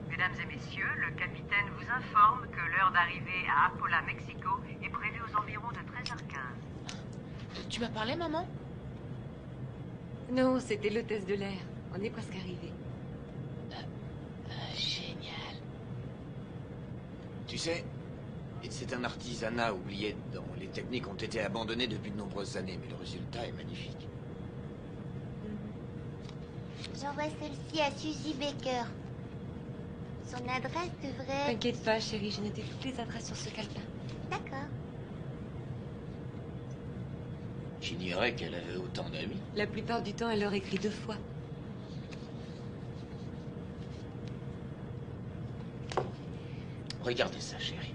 Mesdames et messieurs, le capitaine vous informe que l'heure d'arrivée à Apola, Mexico est prévue aux environs de 13h15. Tu m'as parlé, maman? Non, c'était l'hôtesse de l'air. On est presque arrivé. Génial. Tu sais, c'est un artisanat oublié dont les techniques ont été abandonnées depuis de nombreuses années, mais le résultat est magnifique. J'envoie celle-ci à Suzy Baker. Son adresse devrait... T'inquiète pas, chérie, j'ai noté toutes les adresses sur ce calepin. D'accord. J'ignorais qu'elle avait autant d'amis. La plupart du temps, elle leur écrit 2 fois. Regardez ça, chérie.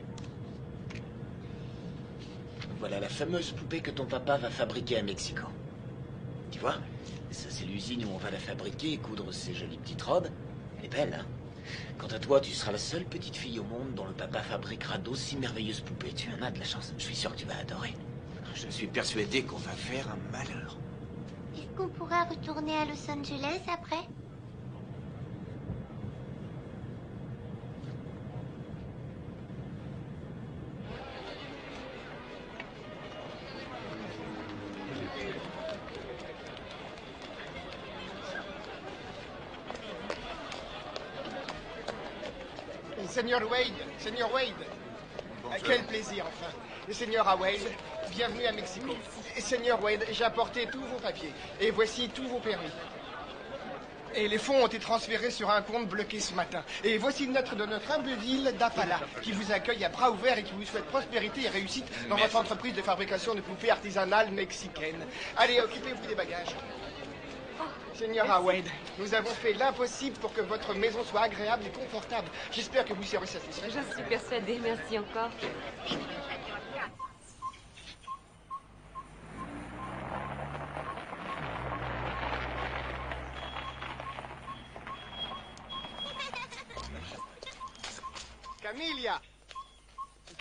Voilà la fameuse poupée que ton papa va fabriquer à Mexico. Tu vois? Ça, c'est l'usine où on va la fabriquer et coudre ces jolies petites robes. Elle est belle, hein? Quant à toi, tu seras la seule petite fille au monde dont le papa fabriquera d'aussi merveilleuses poupées. Tu en as de la chance. Je suis sûr que tu vas adorer. Je suis persuadé qu'on va faire un malheur. Est-ce qu'on pourra retourner à Los Angeles après? Seigneur Wade, quel plaisir enfin. Seigneur Wade, bienvenue à Mexico. Seigneur Wade, j'ai apporté tous vos papiers et voici tous vos permis. Et les fonds ont été transférés sur un compte bloqué ce matin. Et voici une lettre de notre humble ville d'Apala qui vous accueille à bras ouverts et qui vous souhaite prospérité et réussite dans votre entreprise de fabrication de poupées artisanales mexicaines. Allez, occupez-vous des bagages. Seigneur Wade, nous avons fait l'impossible pour que votre maison soit agréable et confortable. J'espère que vous serez satisfait. J'en suis persuadée, merci encore.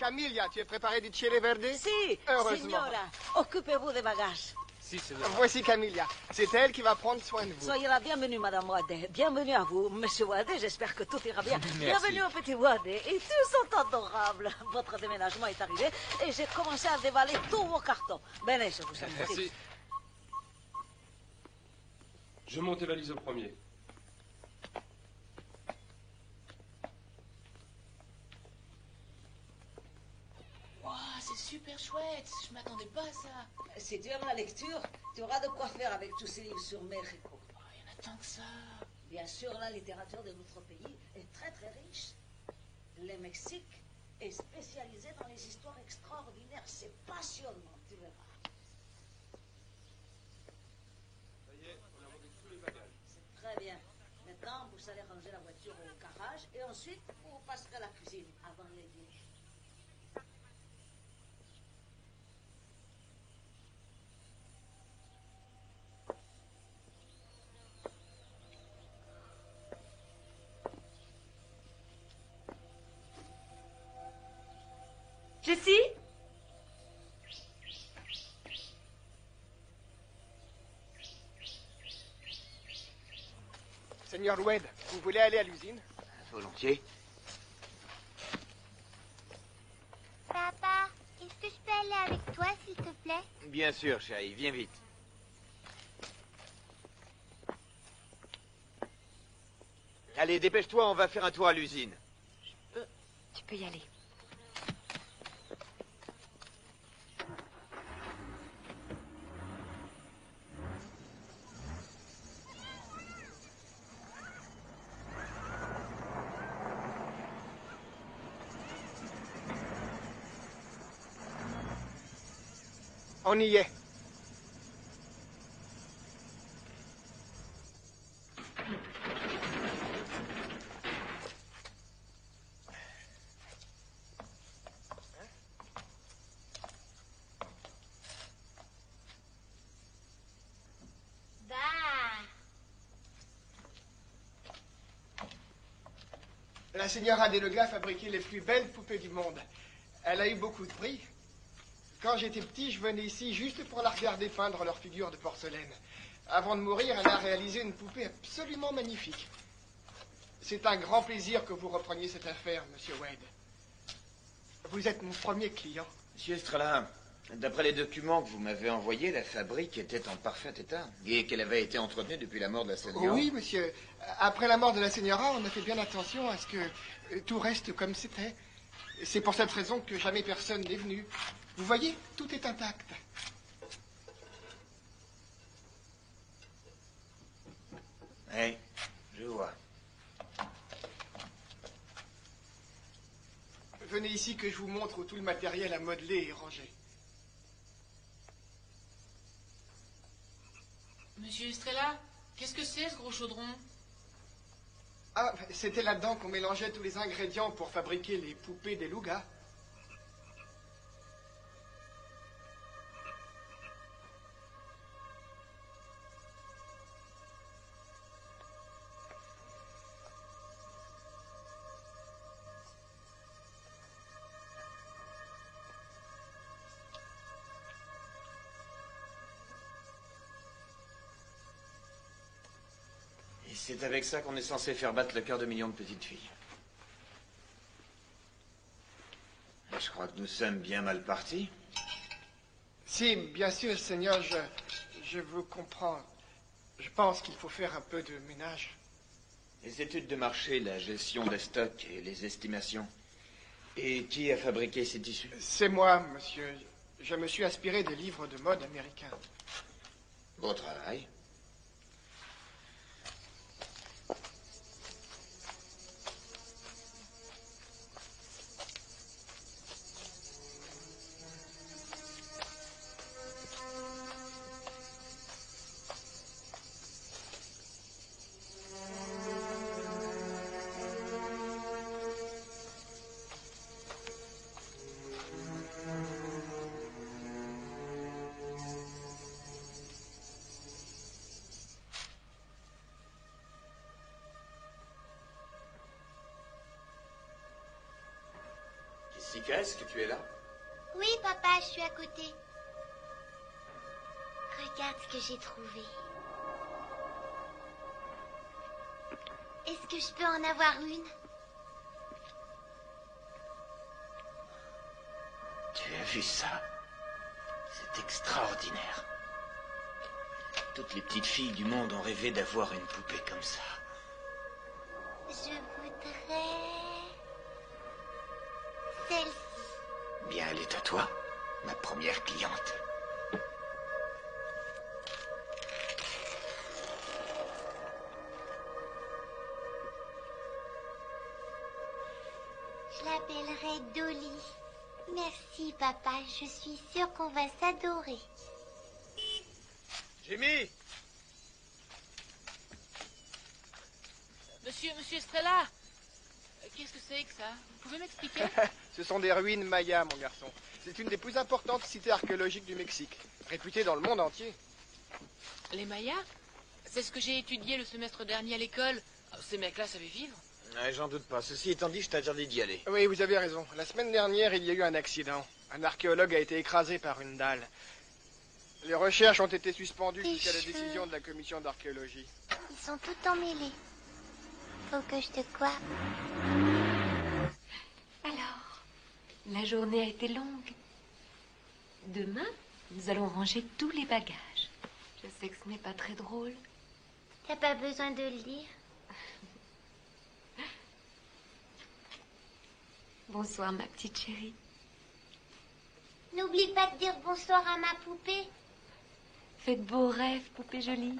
Camilla, tu es préparé du chile verde? Si, Heureusement. signora. Occupez-vous des bagages. Si, c'est Voici Camilla. C'est elle qui va prendre soin de vous. Soyez la bienvenue, Madame Wade. Bienvenue à vous, Monsieur Wade. J'espère que tout ira bien. Bienvenue au petit Wade. Et tous sont adorables. Votre déménagement est arrivé et j'ai commencé à dévaler tous vos cartons. Venez, je vous en prie. Merci. Je monte les valises au premier. Wow, c'est super chouette. Je m'attendais pas à ça. Si tu aimes la lecture, tu auras de quoi faire avec tous ces livres sur Mexico. Oh, il y en a tant que ça. Bien sûr, la littérature de notre pays est très très riche. Le Mexique est spécialisé dans les histoires extraordinaires. C'est passionnant, tu verras. Ça y est, on a monté tous les bagages. C'est très bien. Maintenant, vous allez ranger la voiture au garage et ensuite, vous passerez à la cuisine avant le dîner. Jessie? Seigneur Wade, vous voulez aller à l'usine? Volontiers. Papa, est-ce que je peux aller avec toi, s'il te plaît? Bien sûr, chérie, viens vite. Allez, dépêche-toi, on va faire un tour à l'usine. Tu peux y aller. On y est. Bah. La señora Delega fabriquait les plus belles poupées du monde. Elle a eu beaucoup de prix. Quand j'étais petit, je venais ici juste pour la regarder peindre leurs figures de porcelaine. Avant de mourir, elle a réalisé une poupée absolument magnifique. C'est un grand plaisir que vous repreniez cette affaire, Monsieur Wade. Vous êtes mon premier client. Monsieur Estrella, d'après les documents que vous m'avez envoyés, la fabrique était en parfait état et qu'elle avait été entretenue depuis la mort de la señora. Oui, monsieur. Après la mort de la señora, on a fait bien attention à ce que tout reste comme c'était. C'est pour cette raison que jamais personne n'est venu. Vous voyez, tout est intact. Oui, je vois. Venez ici que je vous montre où tout le matériel à modeler est rangé. Monsieur Estrella, qu'est-ce que c'est ce gros chaudron? Ah, c'était là-dedans qu'on mélangeait tous les ingrédients pour fabriquer les poupées des Lugas. Et c'est avec ça qu'on est censé faire battre le cœur de millions de petites filles. Et je crois que nous sommes bien mal partis. Si, bien sûr, Seigneur, je vous comprends. Je pense qu'il faut faire un peu de ménage. Les études de marché, la gestion des stocks et les estimations. Et qui a fabriqué ces tissus? C'est moi, monsieur. Je me suis inspiré des livres de mode américains. Beau travail. Jessica, est-ce que tu es là? Oui, papa, je suis à côté. Regarde ce que j'ai trouvé. Est-ce que je peux en avoir une? Tu as vu ça? C'est extraordinaire. Toutes les petites filles du monde ont rêvé d'avoir une poupée comme ça. Je voudrais... celle-ci. Bien, elle est à toi, ma première cliente. Je l'appellerai Dolly. Merci, papa. Je suis sûre qu'on va s'adorer. Jimmy! Monsieur Estrella, qu'est-ce que c'est que ça? Vous pouvez m'expliquer? Ce sont des ruines mayas, mon garçon. C'est une des plus importantes cités archéologiques du Mexique, réputée dans le monde entier. Les Mayas? C'est ce que j'ai étudié le semestre dernier à l'école. Ces mecs-là savaient vivre. Ouais, j'en doute pas. Ceci étant dit, je t'interdis d'y aller. Oui, vous avez raison. La semaine dernière, il y a eu un accident. Un archéologue a été écrasé par une dalle. Les recherches ont été suspendues jusqu'à la décision de la commission d'archéologie. Ils sont tout emmêlés. Faut que je te coiffe. Alors, la journée a été longue. Demain, nous allons ranger tous les bagages. Je sais que ce n'est pas très drôle. T'as pas besoin de le dire. Bonsoir, ma petite chérie. N'oublie pas de dire bonsoir à ma poupée. Fais de beaux rêves, poupée jolie.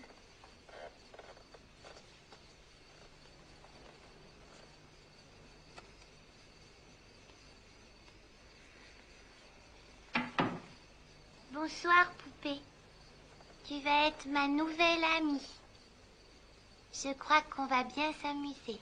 Bonsoir, poupée. Tu vas être ma nouvelle amie. Je crois qu'on va bien s'amuser.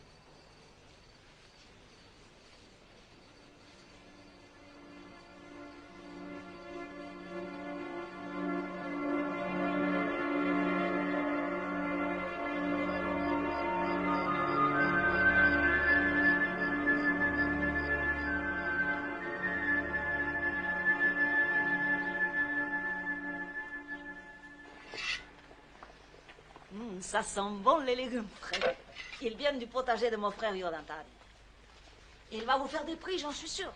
Ça sent bon les légumes frais. Ils viennent du potager de mon frère Yolantari. Il va vous faire des prix, j'en suis sûre.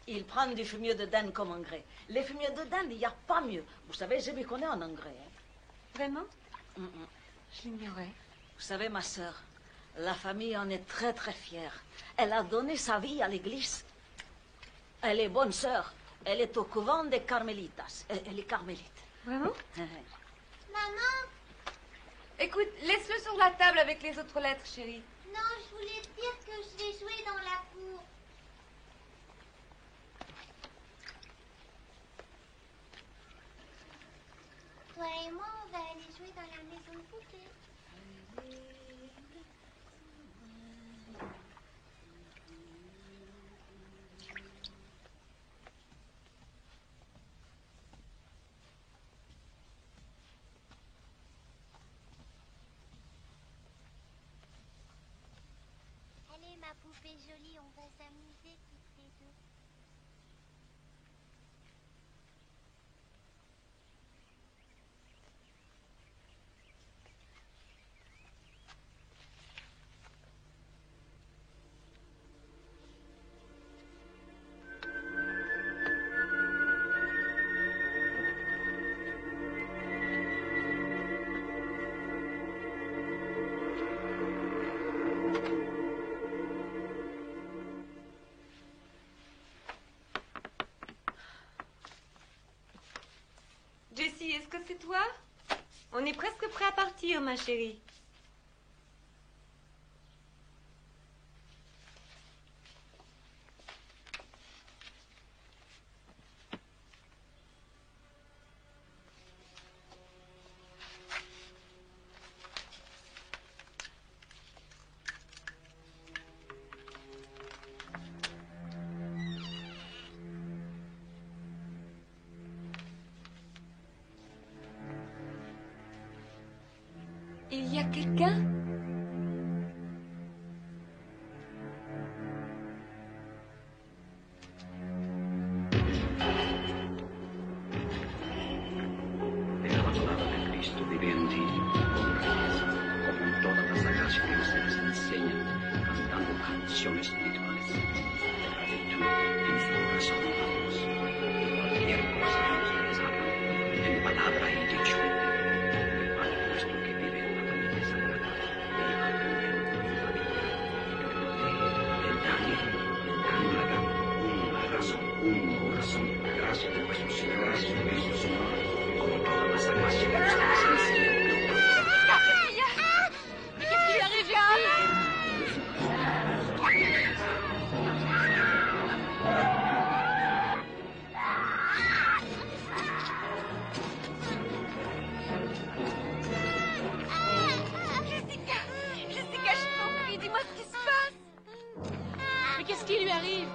Il prend du fumier de dinde comme engrais. Les fumiers de dinde, il n'y a pas mieux. Vous savez, je m'y connais en engrais. Hein. Vraiment? Je l'ignorais. Vous savez, ma sœur, la famille en est très très fière. Elle a donné sa vie à l'église. Elle est bonne sœur. Elle est au couvent des Carmélitas. Elle est carmélite. Vraiment? Maman? Écoute, laisse-le sur la table avec les autres lettres, chérie. Non, je voulais te dire que je vais jouer dans la cour. Toi et moi, on va aller jouer dans la maison de poupée. Allez, ma poupée jolie, on va s'amuser toutes les deux. Jessie, est-ce que c'est toi? On est presque prêt à partir, ma chérie. Il y a quelqu'un? Fédération d'équation chinoise, ce soir, comment le massacre rationnel jusqu'à la Sénécie. Mais qu'est-ce qui lui arrive, Jessica, je t'en prie, dis-moi ce qui se passe. Mais qu'est-ce qui lui arrive?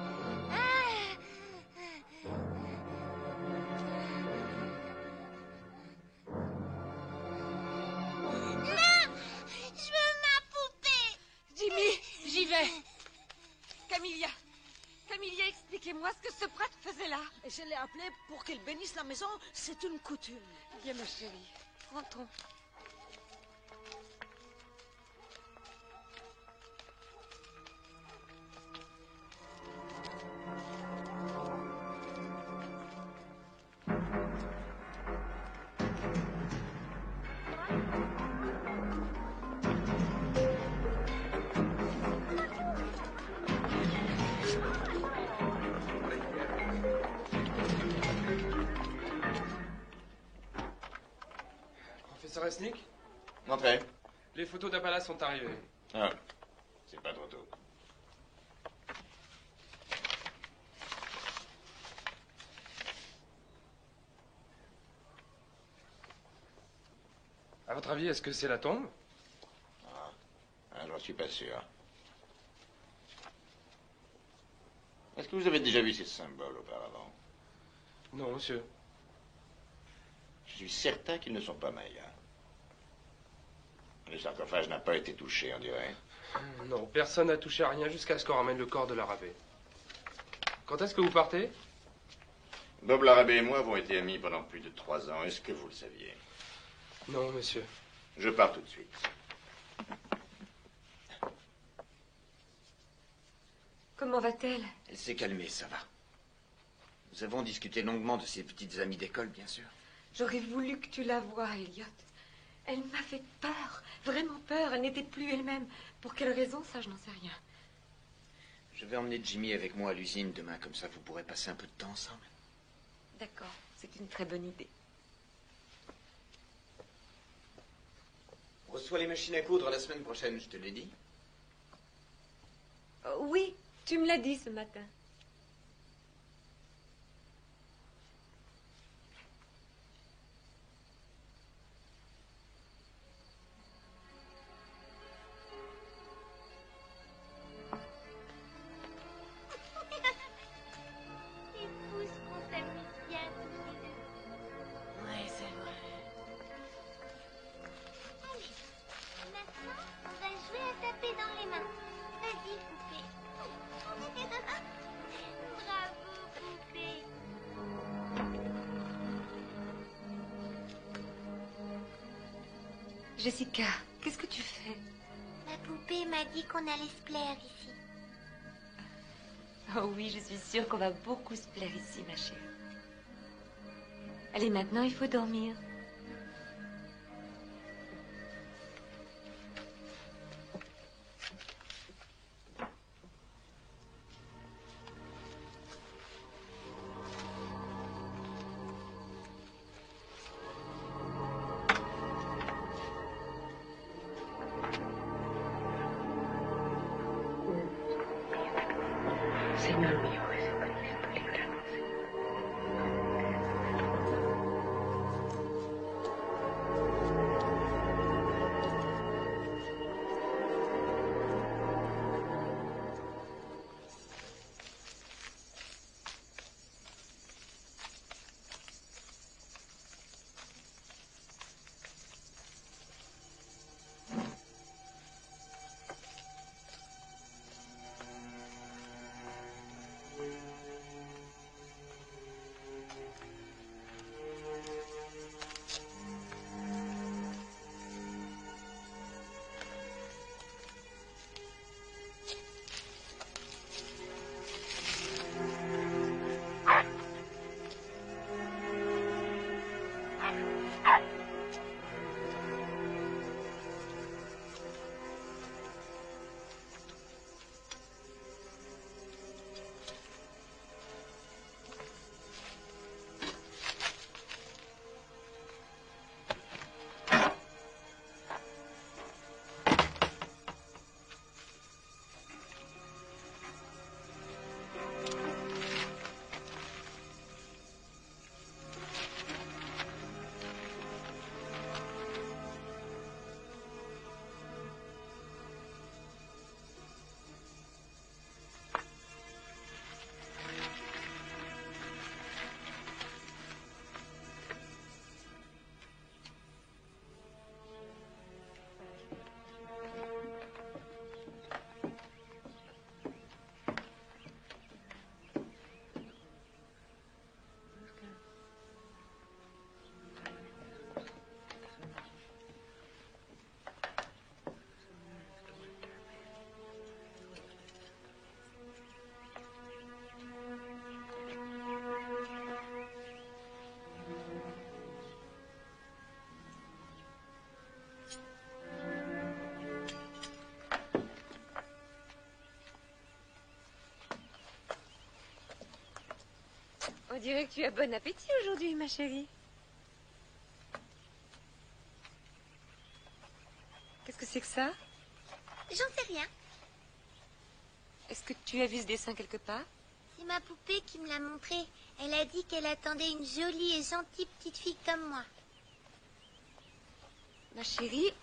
J'y vais. Camilla, expliquez-moi ce que ce prêtre faisait là. Et je l'ai appelé pour qu'il bénisse la maison. C'est une coutume. Viens, ma chérie. Rentrons. Professeur Esnick, Entrez. les photos d'Appala sont arrivées. Ah, c'est pas trop tôt. À votre avis, est-ce que c'est la tombe? J'en suis pas sûr. Est-ce que vous avez déjà vu ces symboles auparavant? Non, monsieur. Je suis certain qu'ils ne sont pas mayas. Le sarcophage n'a pas été touché, on dirait. Non, personne n'a touché à rien jusqu'à ce qu'on ramène le corps de l'arabé. Quand est-ce que vous partez? Bob Larabé et moi avons été amis pendant plus de 3 ans. Est-ce que vous le saviez? Non, monsieur. Je pars tout de suite. Comment va-t-elle? Elle s'est calmée, ça va. Nous avons discuté longuement de ses petites amies d'école, bien sûr. J'aurais voulu que tu la voies, Elliot. Elle m'a fait peur, vraiment peur. Elle n'était plus elle-même. Pour quelle raison, ça, je n'en sais rien. Je vais emmener Jimmy avec moi à l'usine demain, comme ça vous pourrez passer un peu de temps ensemble. D'accord, c'est une très bonne idée. On reçoit les machines à coudre la semaine prochaine, je te l'ai dit. Oui, tu me l'as dit ce matin. Jessica, qu'est-ce que tu fais? La poupée m'a dit qu'on allait se plaire ici. Oh oui, je suis sûre qu'on va beaucoup se plaire ici, ma chérie. Allez, maintenant, il faut dormir. Señor mío, Jesucristo, líbranos. On dirait que tu as bon appétit aujourd'hui, ma chérie. Qu'est-ce que c'est que ça? J'en sais rien. Est-ce que tu as vu ce dessin quelque part? C'est ma poupée qui me l'a montré. Elle a dit qu'elle attendait une jolie et gentille petite fille comme moi. Ma chérie...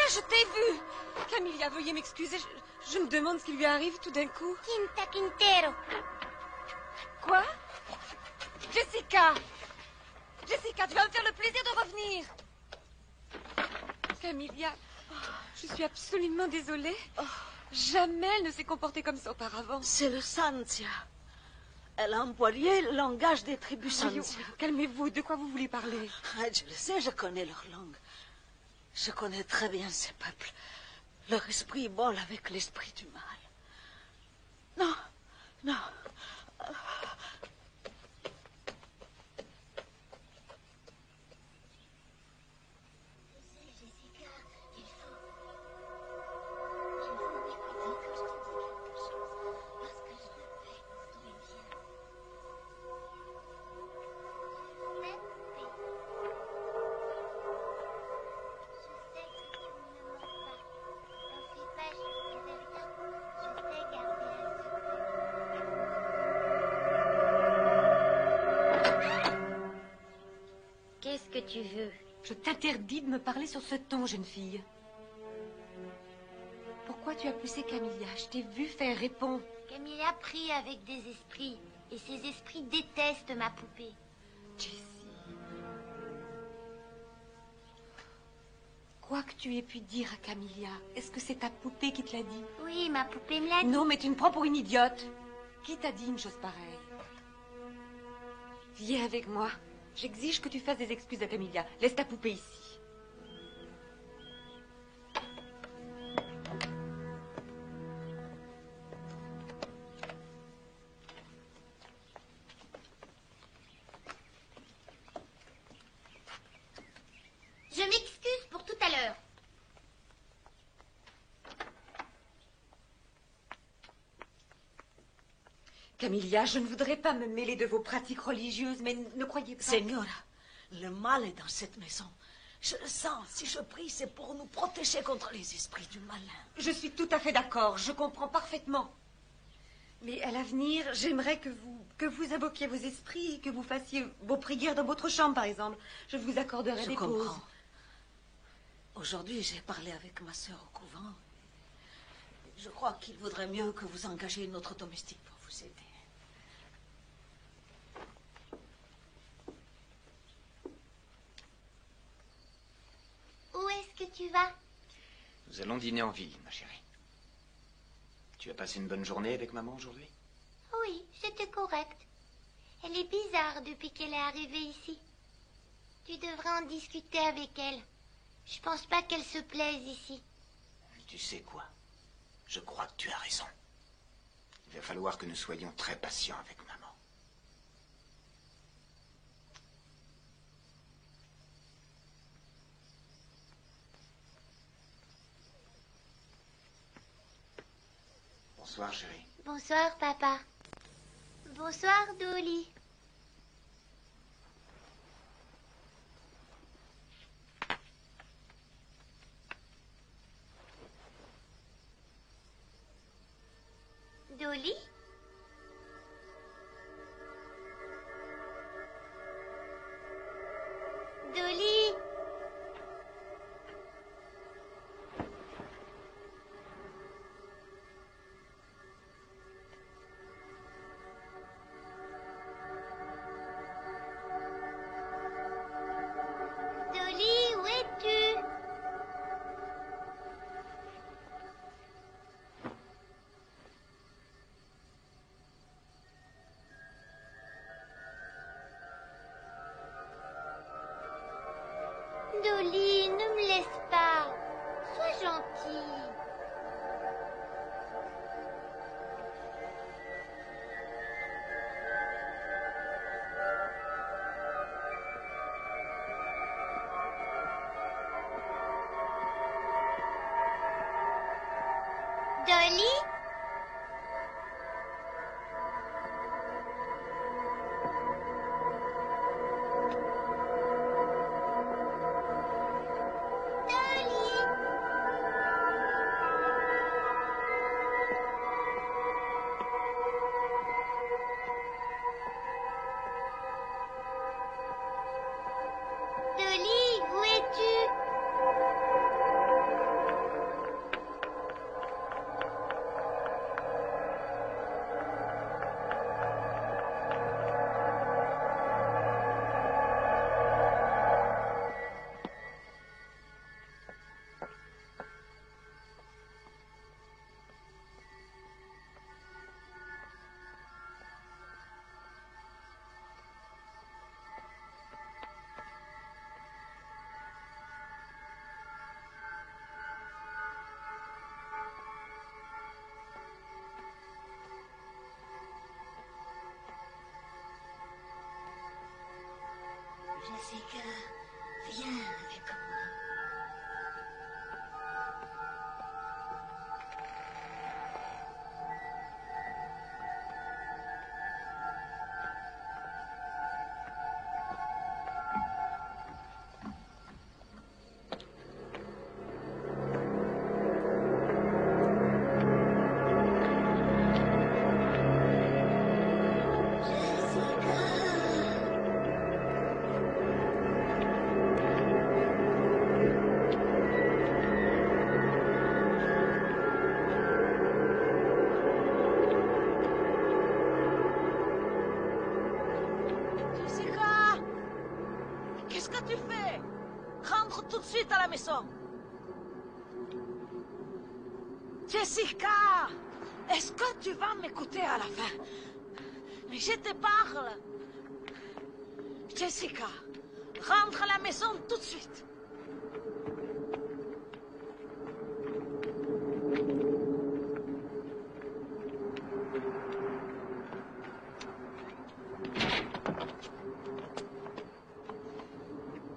Je t'ai vu. Camilla, veuillez m'excuser. Je me demande ce qui lui arrive tout d'un coup. Quinta Quintero. Quoi? Jessica! Jessica, tu vas me faire le plaisir de revenir. Camilla, je suis absolument désolée. Jamais elle ne s'est comportée comme ça auparavant. C'est le Santia. Elle a employé le langage des tribus Santia. Calmez-vous, de quoi vous voulez parler? Je le sais, je connais leur langue. Je connais très bien ces peuples. Leur esprit vole avec l'esprit du mal. Non, non. Qu'est-ce que tu veux? Je t'interdis de me parler sur ce ton, jeune fille. Pourquoi tu as poussé Camilla? Je t'ai vu faire, réponds. Camilla prie avec des esprits. Et ces esprits détestent ma poupée. Jessie. Quoi que tu aies pu dire à Camilla, est-ce que c'est ta poupée qui te l'a dit? Oui, ma poupée me l'a dit. Non, mais tu me prends pour une idiote. Qui t'a dit une chose pareille? Viens avec moi. J'exige que tu fasses des excuses à Camilla. Laisse ta poupée ici. Je m'excuse pour tout à l'heure. Camilla, je ne voudrais pas me mêler de vos pratiques religieuses, mais ne croyez pas... Señora, le mal est dans cette maison. Je le sens. Si je prie, c'est pour nous protéger contre les esprits du malin. Je suis tout à fait d'accord. Je comprends parfaitement. Mais à l'avenir, j'aimerais que vous invoquiez vos esprits, que vous fassiez vos prières dans votre chambre, par exemple. Je vous accorderai des pauses. Je comprends. Aujourd'hui, j'ai parlé avec ma sœur au couvent. Je crois qu'il vaudrait mieux que vous engagiez notre domestique pour vous aider. Où est-ce que tu vas? Nous allons dîner en ville, ma chérie. Tu as passé une bonne journée avec maman aujourd'hui? Oui, c'était correct. Elle est bizarre depuis qu'elle est arrivée ici. Tu devrais en discuter avec elle. Je pense pas qu'elle se plaise ici. Tu sais quoi? Je crois que tu as raison. Il va falloir que nous soyons très patients avec maman. Bonsoir, chérie. Bonsoir, papa. Bonsoir, Dolly. Dolly? Dolly? Dolly, où es-tu? Jessica, viens avec moi. Qu'est-ce que tu fais? Rentre tout de suite à la maison. Jessica, est-ce que tu vas m'écouter à la fin? Je te parle. Jessica, rentre à la maison tout de suite.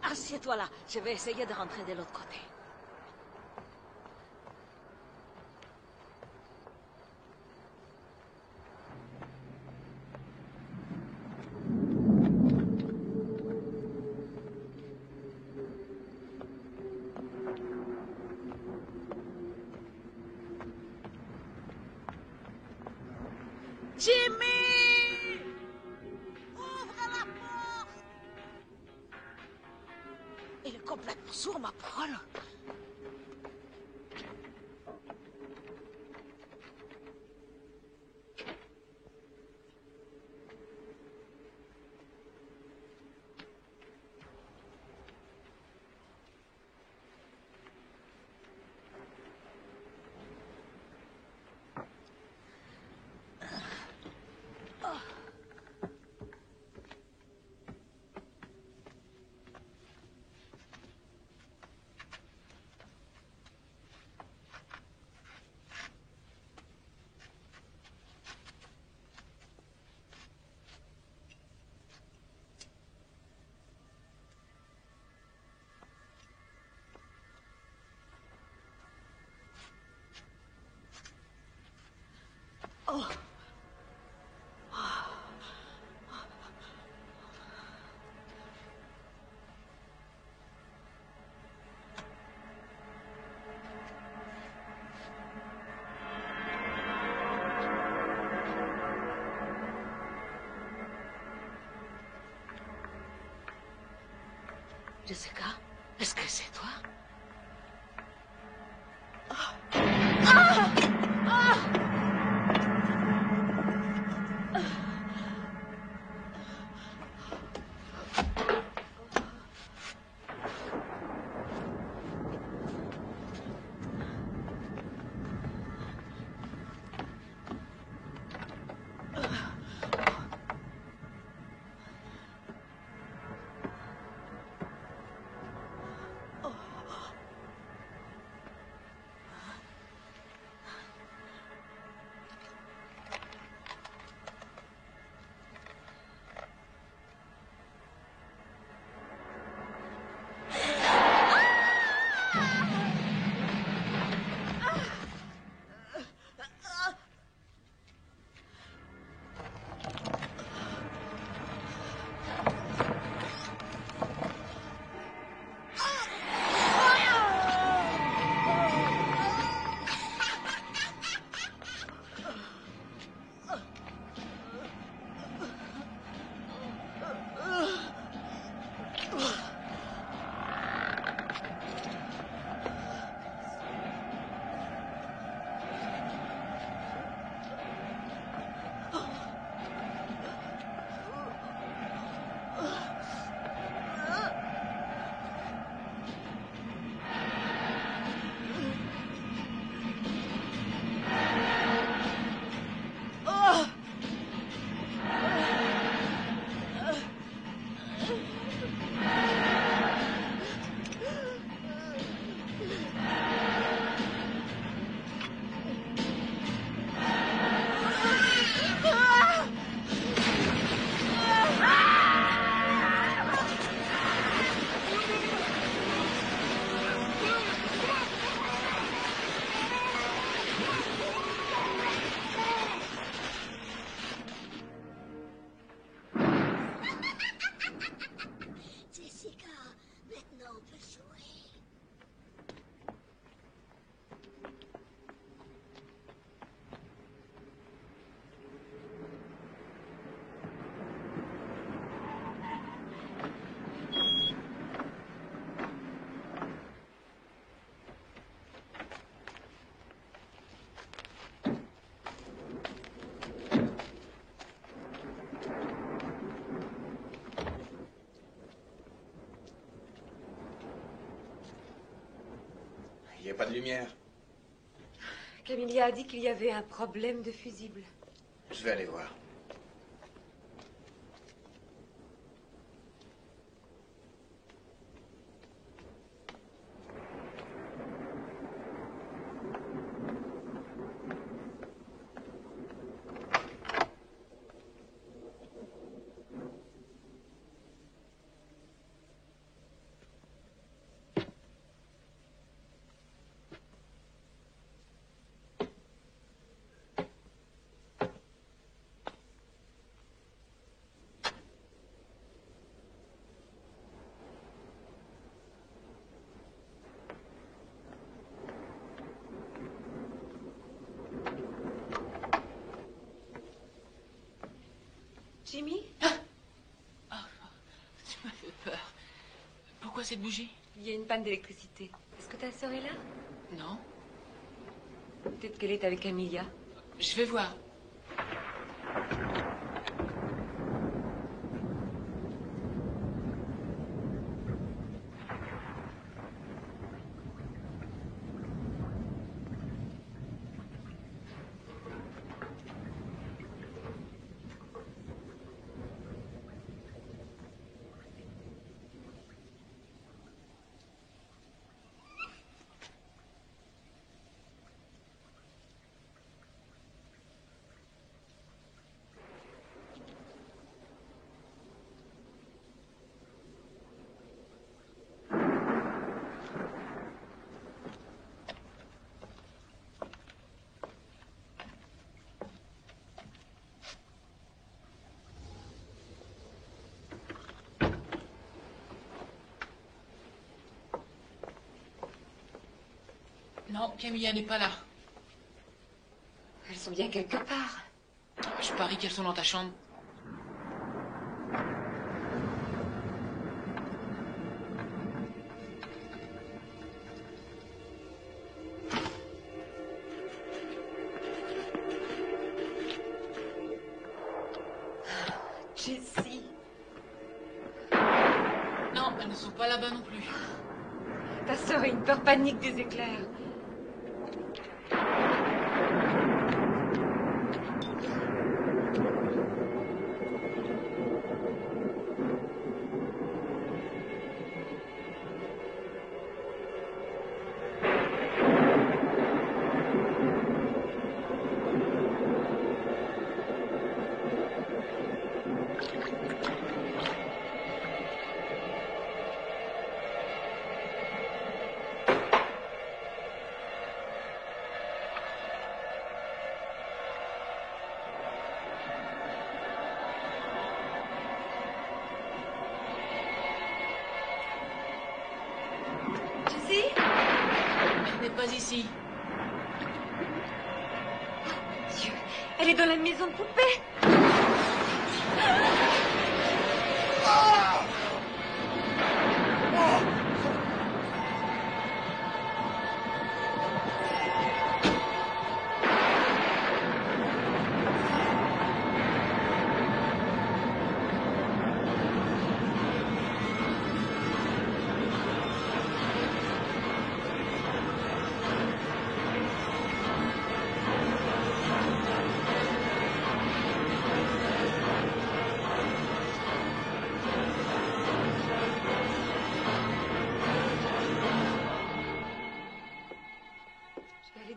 Assieds-toi là, je vais essayer de rentrer de l'autre côté. Jimmy! Ouvre la porte! Il est complètement sourd, ma parole. Oh. Jessica, est-ce que c'est toi? n'y a pas de lumière. Camilla a dit qu'il y avait un problème de fusible. Je vais aller voir. Jimmy? Tu m'as fait peur. Pourquoi cette bougie? Il y a une panne d'électricité. Est-ce que ta sœur est là? Non. Peut-être qu'elle est avec Camilla. Je vais voir. Non, Camilla n'est pas là. Elles sont bien quelque part. Je parie qu'elles sont dans ta chambre. Jessie. Non, elles ne sont pas là-bas non plus. Ta sœur a une peur panique des éclairs. Elle n'est pas ici. Dieu, elle est dans la maison de poupée.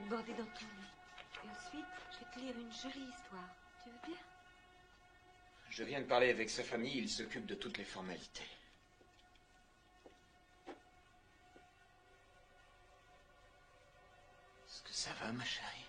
Border dans ton lit. Et ensuite, je vais te lire une jolie histoire. Tu veux bien? Je viens de parler avec sa famille, il s'occupe de toutes les formalités. Est-ce que ça va, ma chérie?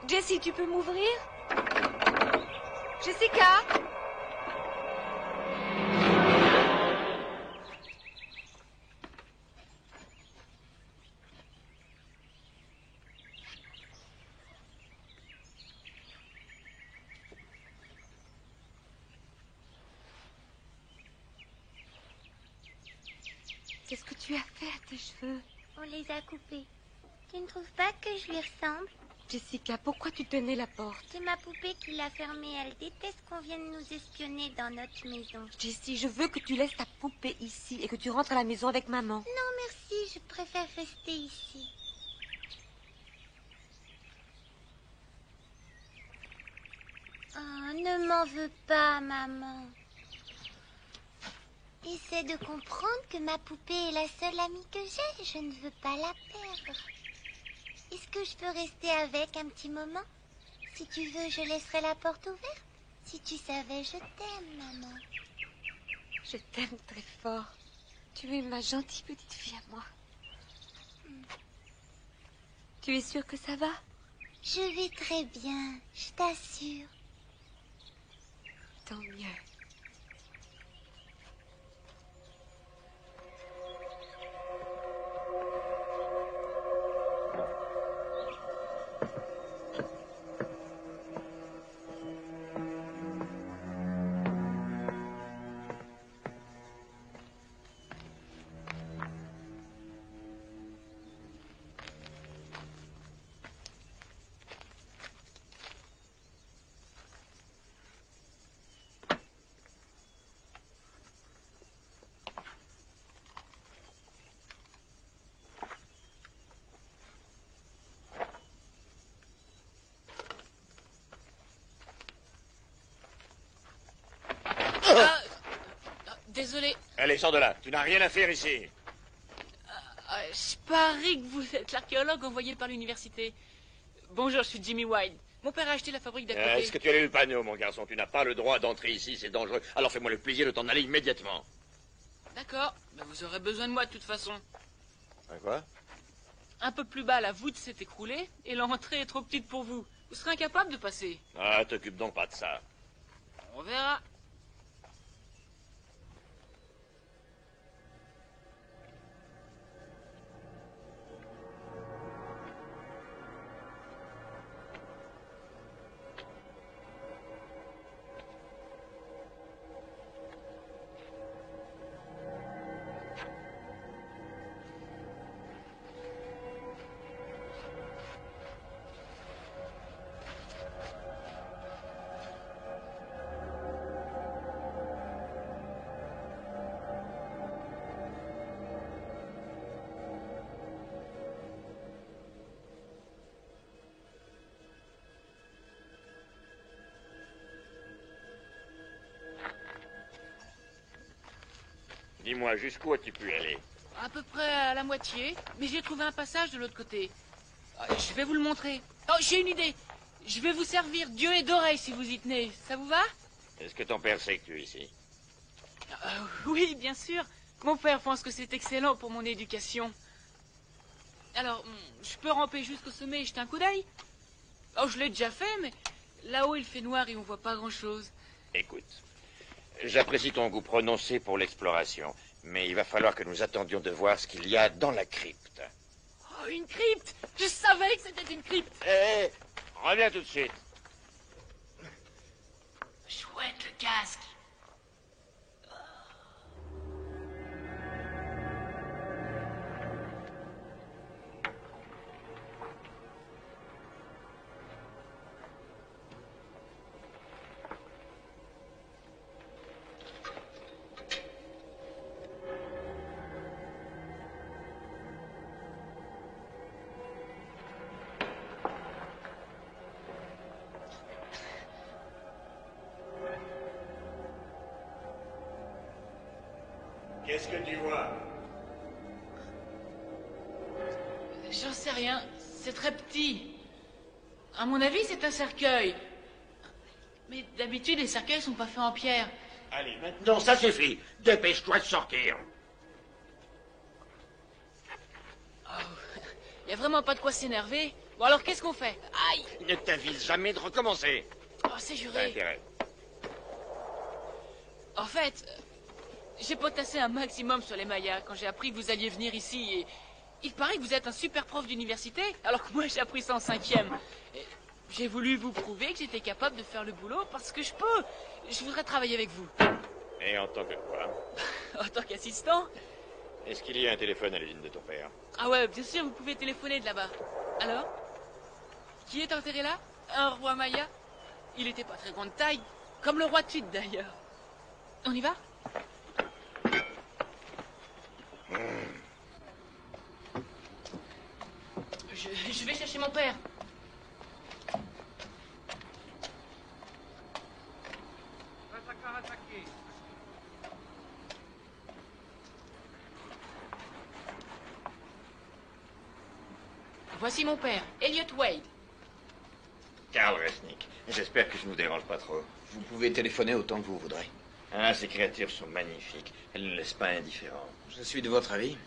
Jessie, tu peux m'ouvrir? Jessica? Qu'est-ce que tu as fait à tes cheveux? On les a coupés. Tu ne trouves pas que je lui ressemble? Jessica, pourquoi tu tenais la porte? C'est ma poupée qui l'a fermée. Elle déteste qu'on vienne nous espionner dans notre maison. Jessie, je veux que tu laisses ta poupée ici et que tu rentres à la maison avec maman. Non, merci. Je préfère rester ici. Oh, ne m'en veux pas, maman. Essaie de comprendre que ma poupée est la seule amie que j'ai. Je ne veux pas la perdre. Est-ce que je peux rester avec un petit moment? Si tu veux, je laisserai la porte ouverte. Si tu savais, je t'aime, maman. Je t'aime très fort. Tu es ma gentille petite fille à moi. Tu es sûre que ça va? Je vais très bien, je t'assure. Tant mieux. Désolé. Allez, sors de là. Tu n'as rien à faire ici. Je parie que vous êtes l'archéologue envoyé par l'université. Bonjour, je suis Jimmy White. Mon père a acheté la fabrique d'à côté. Est-ce que tu as lu le panneau, mon garçon? Tu n'as pas le droit d'entrer ici, c'est dangereux. Alors fais-moi le plaisir de t'en aller immédiatement. D'accord, mais vous aurez besoin de moi de toute façon. Quoi? Un peu plus bas, la voûte s'est écroulée et l'entrée est trop petite pour vous. Vous serez incapable de passer. Ah, t'occupe donc pas de ça. On verra. Dis-moi, jusqu'où as-tu pu aller? À peu près à la moitié, mais j'ai trouvé un passage de l'autre côté. Je vais vous le montrer. Oh, j'ai une idée. Je vais vous servir d'yeux et d'oreilles si vous y tenez. Ça vous va? Est-ce que ton père sait que tu es ici? Oui, bien sûr. Mon père pense que c'est excellent pour mon éducation. Alors, je peux ramper jusqu'au sommet et jeter un coup d'œil? Oh, je l'ai déjà fait, mais là-haut il fait noir et on voit pas grand-chose. Écoute, j'apprécie ton goût prononcé pour l'exploration, mais il va falloir que nous attendions de voir ce qu'il y a dans la crypte. Oh, une crypte! Je savais que c'était une crypte! Hé, reviens tout de suite. Chouette, le casque! Qu'est-ce que tu vois? J'en sais rien. C'est très petit. À mon avis, c'est un cercueil. Mais d'habitude, les cercueils sont pas faits en pierre. Allez, maintenant, ça suffit. Dépêche-toi de sortir. Il y a vraiment pas de quoi s'énerver. Bon, alors qu'est-ce qu'on fait? Aïe! Ne t'avise jamais de recommencer. Oh, c'est T'as juré. intérêt. En fait, j'ai potassé un maximum sur les Mayas quand j'ai appris que vous alliez venir ici et il paraît que vous êtes un super prof d'université, alors que moi j'ai appris ça en 5e. Et j'ai voulu vous prouver que j'étais capable de faire le boulot parce que je peux. Je voudrais travailler avec vous. Et en tant que quoi? En tant qu'assistant? Est-ce qu'il y a un téléphone à l'usine de ton père? Ah ouais, bien sûr, vous pouvez téléphoner de là-bas. Alors? Qui est enterré là? Un roi Maya? Il était pas très grande taille, comme le roi Tut d'ailleurs. On y va? Je vais chercher mon père. Voici mon père, Elliot Wade. Carl Resnick. J'espère que je ne vous dérange pas trop. Vous pouvez téléphoner autant que vous voudrez. Ah, ces créatures sont magnifiques. Elles ne laissent pas indifférent. Je suis de votre avis.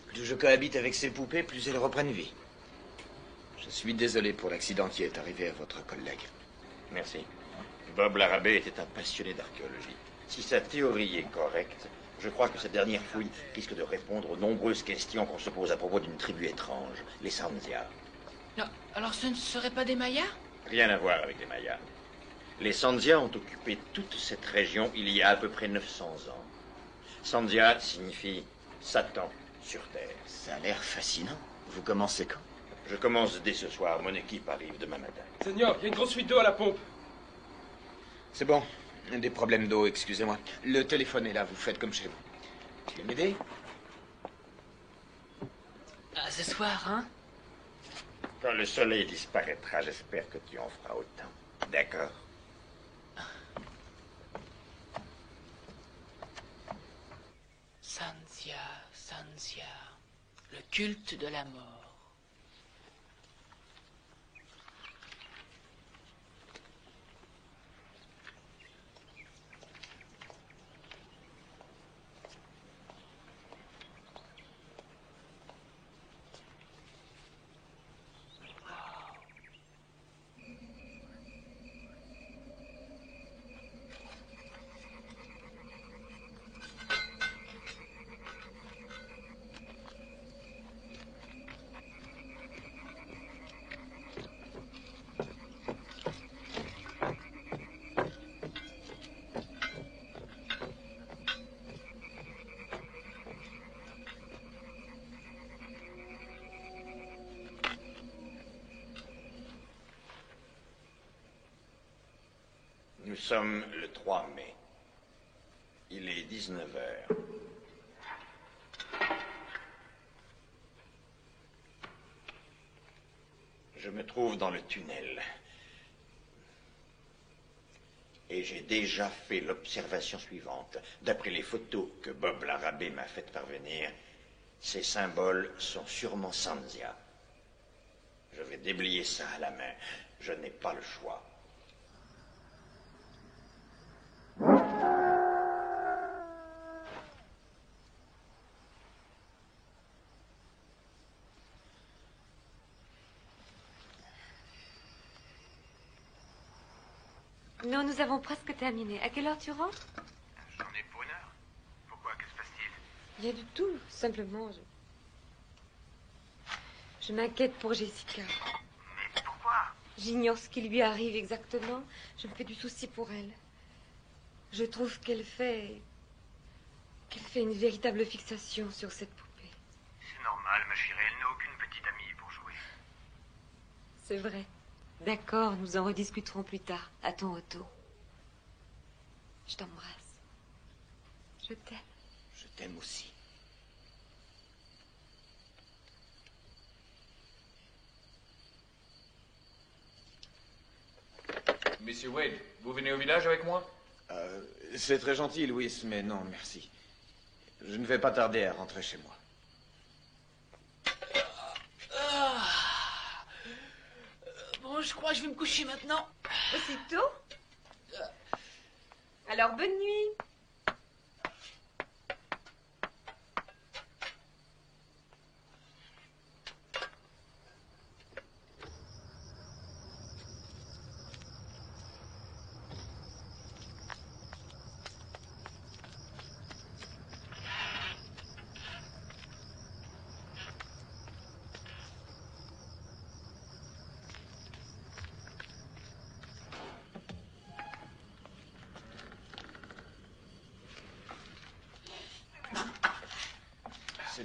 Plus je cohabite avec ces poupées, plus elles reprennent vie. Je suis désolé pour l'accident qui est arrivé à votre collègue. Merci. Bob Larrabee était un passionné d'archéologie. Si sa théorie est correcte, je crois que cette dernière fouille risque de répondre aux nombreuses questions qu'on se pose à propos d'une tribu étrange, les Sandia. Non, alors ce ne seraient pas des Mayas? Rien à voir avec les Mayas. Les Sandia ont occupé toute cette région il y a à peu près 900 ans. Sandia signifie Satan sur Terre. Ça a l'air fascinant. Vous commencez quand? Je commence dès ce soir. Mon équipe arrive demain matin. Seigneur, il y a une grosse fuite d'eau à la pompe. C'est bon. Des problèmes d'eau, excusez-moi. Le téléphone est là, vous faites comme chez vous. Tu veux m'aider? Ah, ce soir, hein? Quand le soleil disparaîtra, j'espère que tu en feras autant. D'accord? Sanzia, Sanzia, le culte de la mort. Nous sommes le 3 mai. Il est 19 heures. Je me trouve dans le tunnel. Et j'ai déjà fait l'observation suivante. D'après les photos que Bob Larrabee m'a faites parvenir, ces symboles sont sûrement Sanzia. Je vais déblayer ça à la main. Je n'ai pas le choix. Non, nous avons presque terminé. À quelle heure tu rentres? J'en ai pour 1 heure. Pourquoi? Que se passe-t-il? Rien du tout. Simplement, je m'inquiète pour Jessica. Mais pourquoi? J'ignore ce qui lui arrive exactement. Je me fais du souci pour elle. Je trouve qu'elle fait une véritable fixation sur cette poupée. C'est normal, ma chérie. Elle n'a aucune petite amie pour jouer. C'est vrai. D'accord, nous en rediscuterons plus tard, à ton retour. Je t'embrasse. Je t'aime. Je t'aime aussi. Monsieur Wade, vous venez au village avec moi? C'est très gentil, Louis, mais non, merci. Je ne vais pas tarder à rentrer chez moi. Bon, je crois que je vais me coucher maintenant. Aussitôt? Alors, bonne nuit.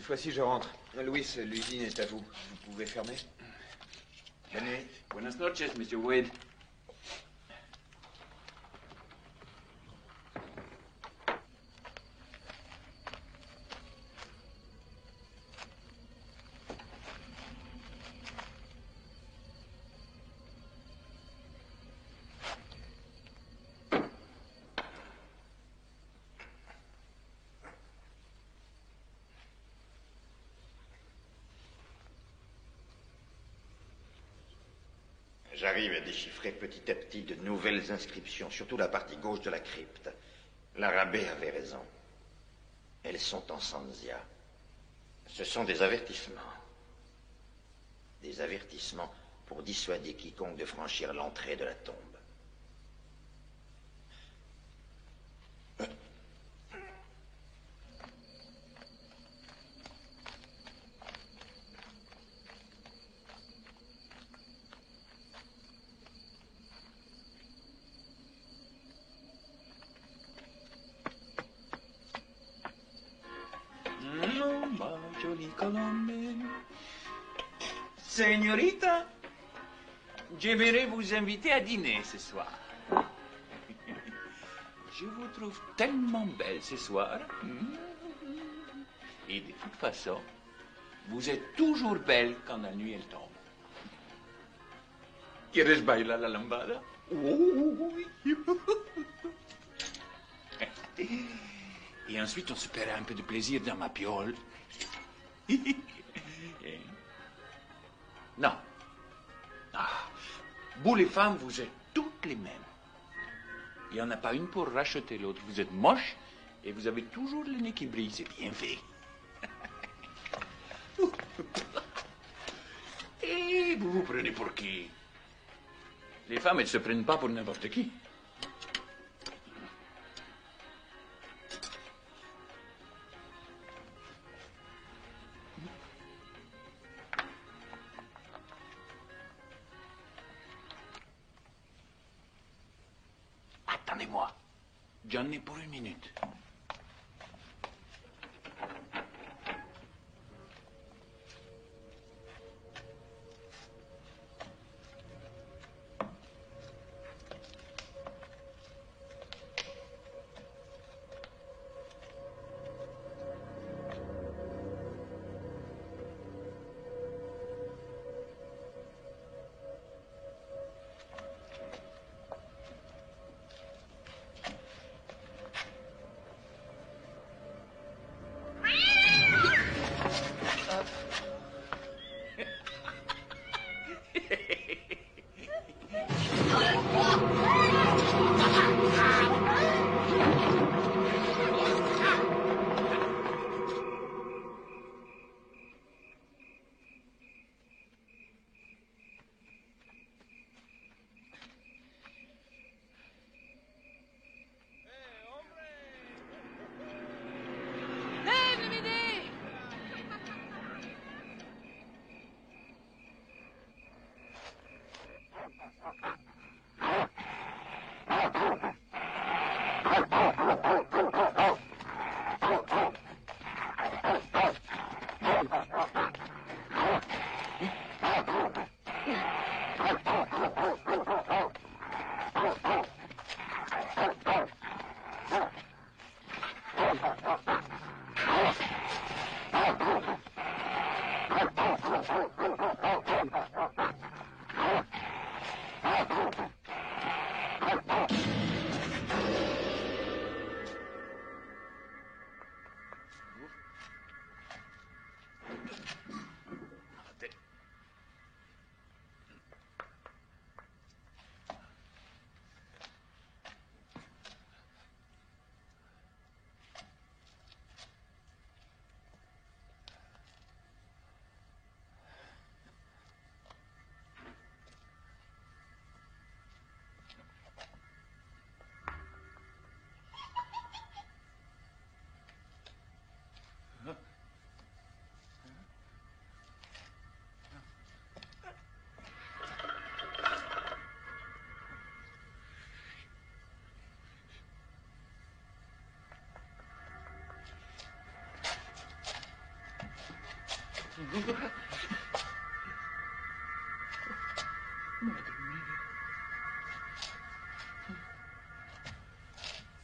fois-ci, je rentre. Louis, l'usine est à vous. Vous pouvez fermer? Bonne nuit. Buenas noches, Monsieur Wade. J'arrive à déchiffrer petit à petit de nouvelles inscriptions, surtout la partie gauche de la crypte. L'arabé avait raison. Elles sont en Sanzia. Ce sont des avertissements. Des avertissements pour dissuader quiconque de franchir l'entrée de la tombe. Jolie Colombe. Señorita, j'aimerais vous inviter à dîner ce soir. Je vous trouve tellement belle ce soir. Et de toute façon, vous êtes toujours belle quand la nuit elle tombe. ¿Quieres bailar la lambada? Et ensuite, on se paiera un peu de plaisir dans ma piole. Non. Ah, vous les femmes, vous êtes toutes les mêmes. Il n'y en a pas une pour racheter l'autre. Vous êtes moche et vous avez toujours le nez qui brille. C'est bien fait. Et vous vous prenez pour qui? Les femmes, elles ne se prennent pas pour n'importe qui. Attendez-moi. J'en ai pour une minute.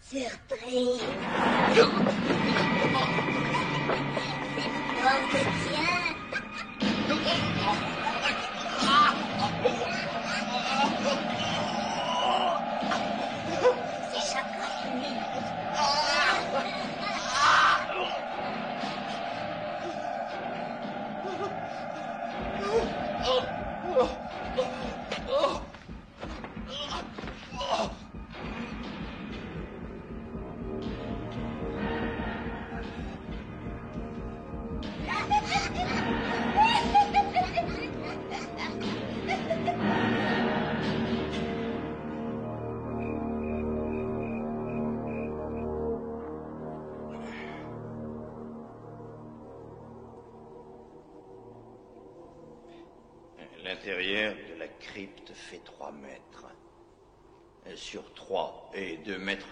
Surprise. C'est toi que tiens. C'est chocolat. L'intérieur de la crypte fait 3 mètres. Sur 3 et 2,50 mètres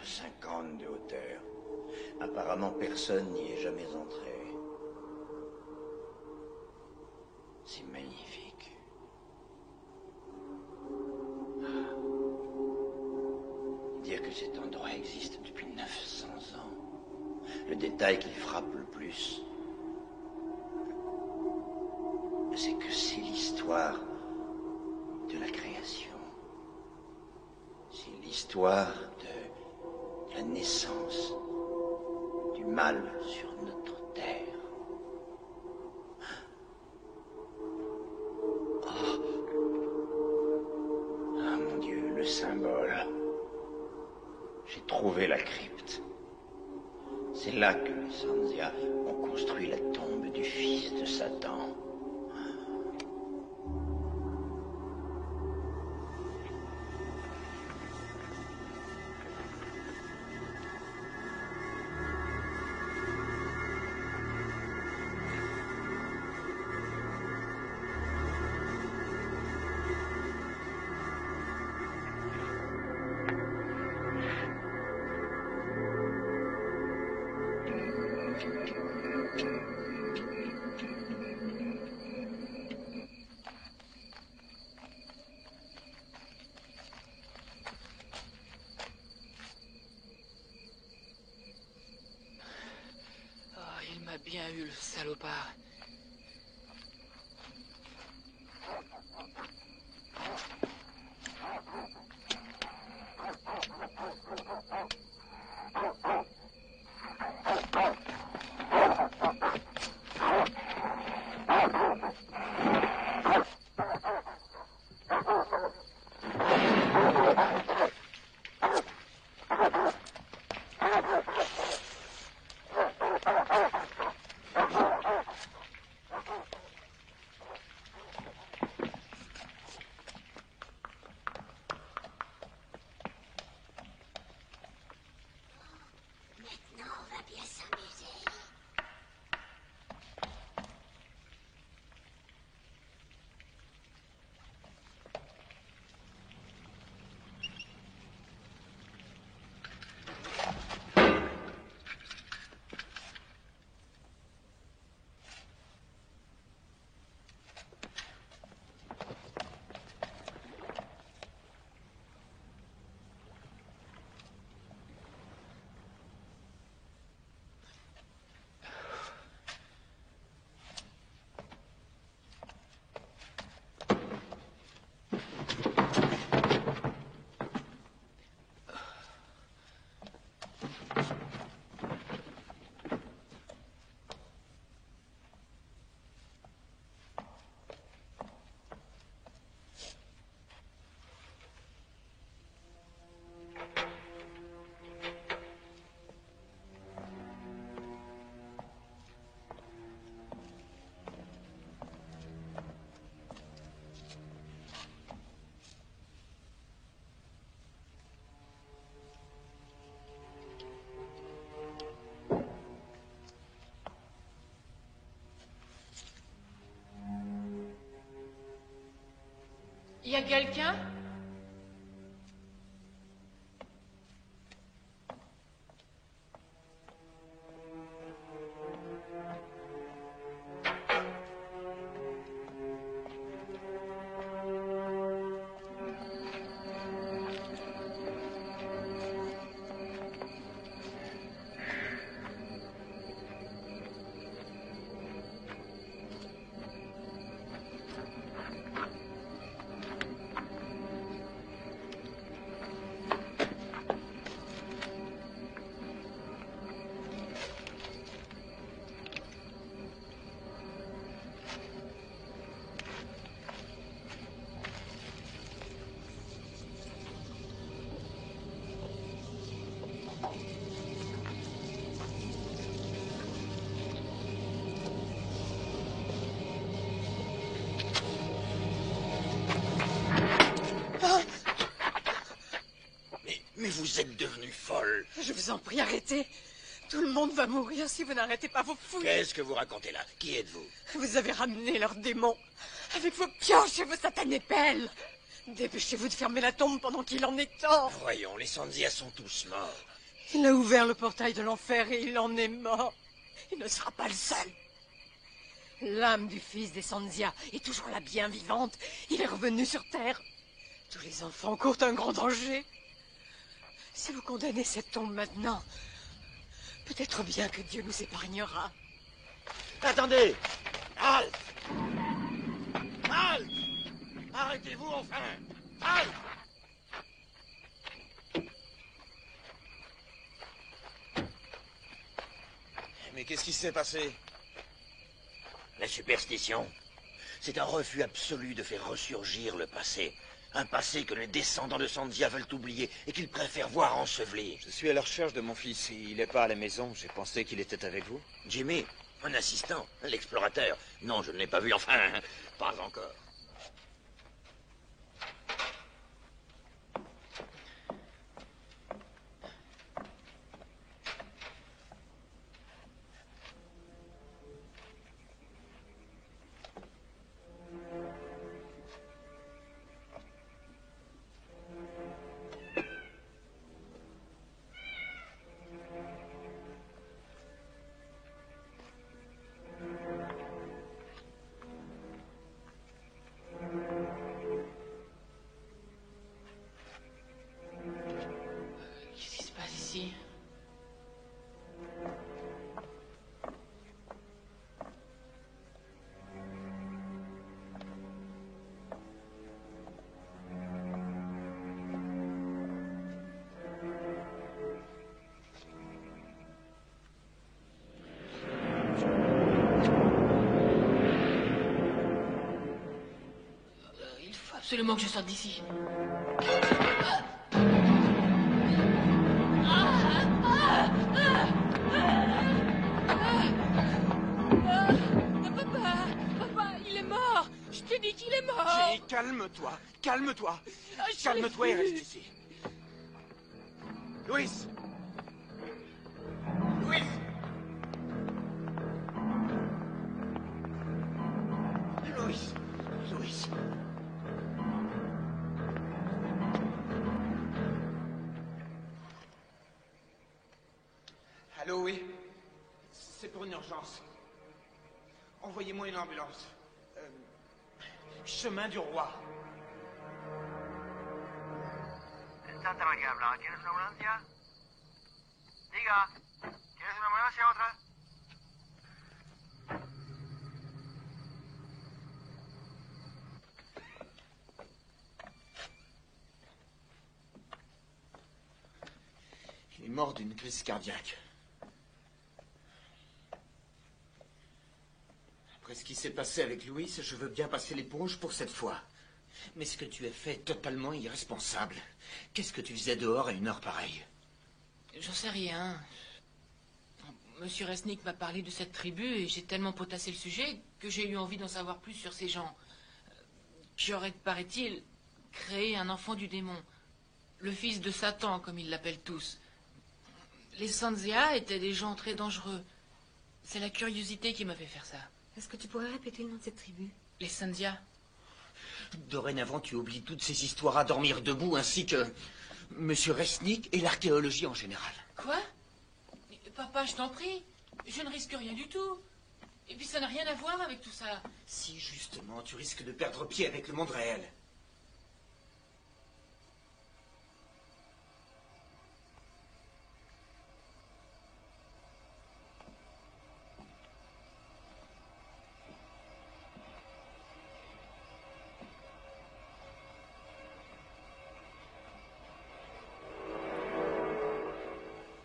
de hauteur. Apparemment, personne n'y est jamais entré. C'est magnifique. Dire que cet endroit existe depuis 900 ans. Le détail qui frappe le plus, c'est que c'est l'histoire de la création. C'est l'histoire de la naissance du mal sur notre terre. Ah mon Dieu, le symbole. J'ai trouvé la crypte. C'est là que les Sanzia ont construit la tombe du fils de Satan. Bien eu, le salopard. Y a quelqu'un? Mais vous êtes devenue folle. Je vous en prie, arrêtez. Tout le monde va mourir si vous n'arrêtez pas vos fouilles. Qu'est-ce que vous racontez là? Qui êtes-vous? Vous avez ramené leur démon. Avec vos pioches et vos satanées pelles. Dépêchez-vous de fermer la tombe pendant qu'il en est temps. Voyons, les Sanzia sont tous morts. Il a ouvert le portail de l'enfer et il en est mort. Il ne sera pas le seul. L'âme du fils des Sanzia est toujours là, bien vivante. Il est revenu sur Terre. Tous les enfants courent un grand danger. Si vous condamnez cette tombe maintenant, peut-être bien que Dieu nous épargnera. Attendez! Halte! Halte! Arrêtez-vous enfin! Halte! Mais qu'est-ce qui s'est passé? La superstition, c'est un refus absolu de faire ressurgir le passé. Un passé que les descendants de Sanzia veulent oublier et qu'ils préfèrent voir enseveli. Je suis à la recherche de mon fils. Il n'est pas à la maison. J'ai pensé qu'il était avec vous. Jimmy, un assistant, l'explorateur. Non, je ne l'ai pas vu, enfin, pas encore. Absolument que je sorte d'ici. Papa, il est mort. Je t'ai dit qu'il est mort. Jenny, calme-toi, calme-toi. Calme-toi et reste ici. Louis! Louis! Louis! Louis! Allô, oui? C'est pour une urgence. Envoyez-moi une ambulance. Chemin du Roi. Santa María Blanca, ¿quieres una ambulancia? Diga, ¿quieres una ambulancia otra? Il est mort d'une crise cardiaque. Après ce qui s'est passé avec Louis, je veux bien passer l'éponge pour cette fois. Mais ce que tu as fait est totalement irresponsable. Qu'est-ce que tu faisais dehors à une heure pareille? J'en sais rien. Monsieur Resnick m'a parlé de cette tribu et j'ai tellement potassé le sujet que j'ai eu envie d'en savoir plus sur ces gens qui auraient, paraît-il, créé un enfant du démon. Le fils de Satan, comme ils l'appellent tous. Les Sanzia étaient des gens très dangereux. C'est la curiosité qui m'a fait faire ça. Est-ce que tu pourrais répéter le nom de cette tribu? Les Sanzia. Dorénavant, tu oublies toutes ces histoires à dormir debout, ainsi que Monsieur Resnick et l'archéologie en général. Quoi? Papa, je t'en prie. Je ne risque rien du tout. Et puis ça n'a rien à voir avec tout ça. Si, justement, tu risques de perdre pied avec le monde réel.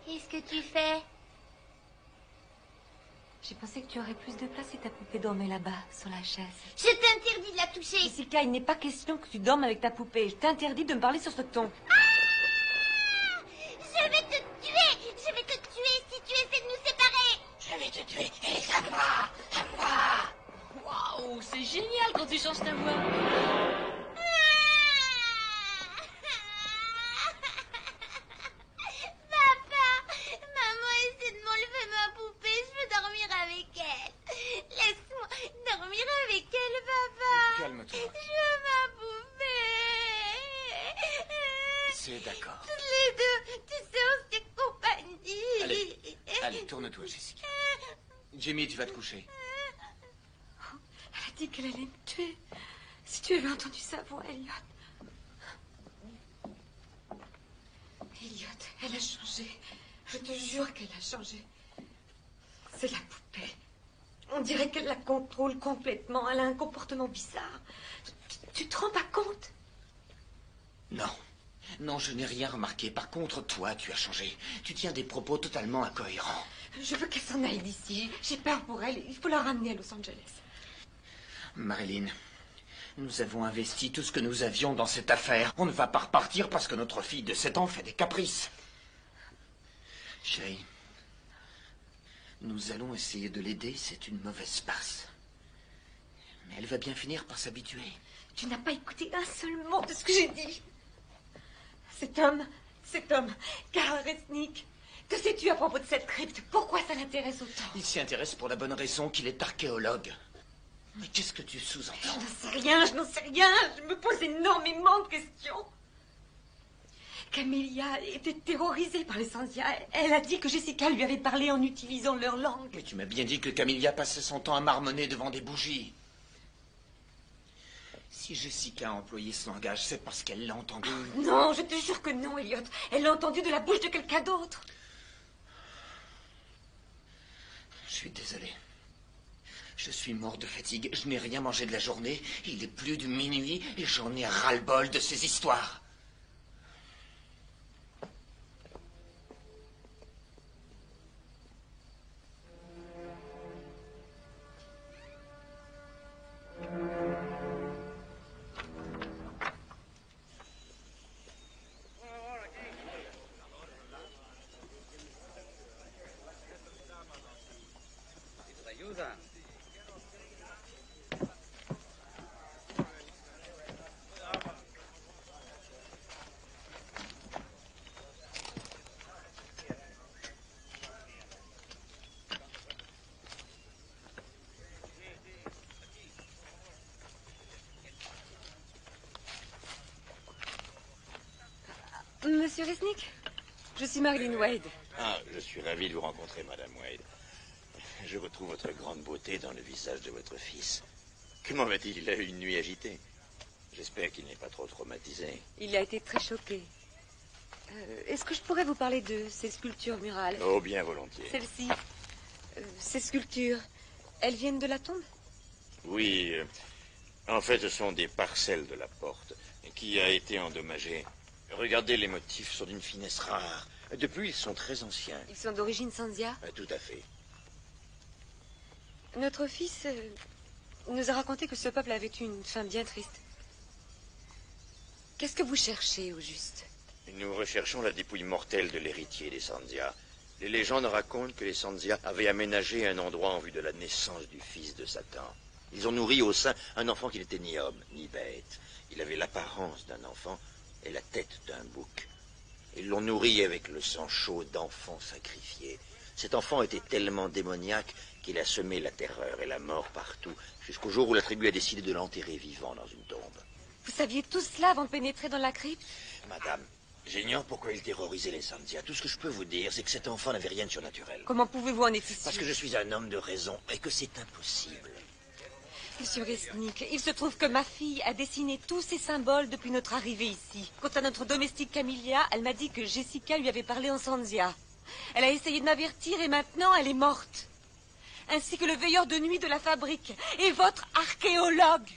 Qu'est-ce que tu fais? J'ai pensé que tu aurais plus de place si ta poupée dormait là-bas, sur la chaise. Je t'interdis de la toucher. Jessica, il n'est pas question que tu dormes avec ta poupée. Je t'interdis de me parler sur ce ton. Ah! Je vais te tuer. Je vais te tuer si tu essaies de nous séparer. Je vais te tuer, et à moi. Waouh, c'est génial quand tu changes ta voix. C'est d'accord. Toutes les deux, tu sais, on se compagnie. Allez, tourne-toi, Jessica. Jimmy, tu vas te coucher. Elle a dit qu'elle allait me tuer. Si tu avais entendu sa voix, Elliot. Elliot, elle a changé. Je te jure qu'elle a changé. C'est la poupée. On dirait qu'elle la contrôle complètement. Elle a un comportement bizarre. Tu te rends pas compte? Non. Non, je n'ai rien remarqué. Par contre, toi, tu as changé. Tu tiens des propos totalement incohérents. Je veux qu'elle s'en aille d'ici. J'ai peur pour elle. Il faut la ramener à Los Angeles. Marilyn, nous avons investi tout ce que nous avions dans cette affaire. On ne va pas repartir parce que notre fille de 7 ans fait des caprices. Chérie, nous allons essayer de l'aider. C'est une mauvaise passe. Mais elle va bien finir par s'habituer. Tu n'as pas écouté un seul mot de ce que j'ai dit. Cet homme, Karl Resnick, que sais-tu à propos de cette crypte? Pourquoi ça l'intéresse autant? Il s'y intéresse pour la bonne raison qu'il est archéologue. Mais qu'est-ce que tu sous-entends? Je n'en sais rien. Je me pose énormément de questions. Camélia était terrorisée par les Sanzia. Elle a dit que Jessica lui avait parlé en utilisant leur langue. Mais tu m'as bien dit que Camélia passait son temps à marmonner devant des bougies. Si Jessica a employé ce langage, c'est parce qu'elle l'a entendu. Non, je te jure que non, Elliot. Elle l'a entendu de la bouche de quelqu'un d'autre. Je suis désolé. Je suis mort de fatigue. Je n'ai rien mangé de la journée. Il est plus de minuit et j'en ai ras-le-bol de ces histoires. Monsieur Resnick, je suis Marilyn Wade. Ah, je suis ravi de vous rencontrer, Madame Wade. Je retrouve votre grande beauté dans le visage de votre fils. Comment va-t-il? Il a eu une nuit agitée. J'espère qu'il n'est pas trop traumatisé. Il a été très choqué. Est-ce que je pourrais vous parler de ces sculptures murales? Oh, bien volontiers. Celles-ci, ces sculptures, elles viennent de la tombe? Oui, en fait, ce sont des parcelles de la porte qui a été endommagée. Regardez, les motifs sont d'une finesse rare. Depuis, ils sont très anciens. Ils sont d'origine Sanzia? Tout à fait. Notre fils nous a raconté que ce peuple avait eu une fin bien triste. Qu'est-ce que vous cherchez, au juste? Nous recherchons la dépouille mortelle de l'héritier des Sanzia. Les légendes racontent que les Sanzia avaient aménagé un endroit en vue de la naissance du fils de Satan. Ils ont nourri au sein un enfant qui n'était ni homme, ni bête. Il avait l'apparence d'un enfant et la tête d'un bouc. Ils l'ont nourri avec le sang chaud d'enfants sacrifiés. Cet enfant était tellement démoniaque qu'il a semé la terreur et la mort partout, jusqu'au jour où la tribu a décidé de l'enterrer vivant dans une tombe. Vous saviez tout cela avant de pénétrer dans la crypte? Madame, j'ignore pourquoi il terrorisait les Sanzia. Tout ce que je peux vous dire, c'est que cet enfant n'avait rien de surnaturel. Comment pouvez-vous en être sûr? Parce que je suis un homme de raison et que c'est impossible. Monsieur Resnick, il se trouve que ma fille a dessiné tous ces symboles depuis notre arrivée ici. Quant à notre domestique Camélia, elle m'a dit que Jessica lui avait parlé en Sanzia. Elle a essayé de m'avertir et maintenant elle est morte. Ainsi que le veilleur de nuit de la fabrique et votre archéologue.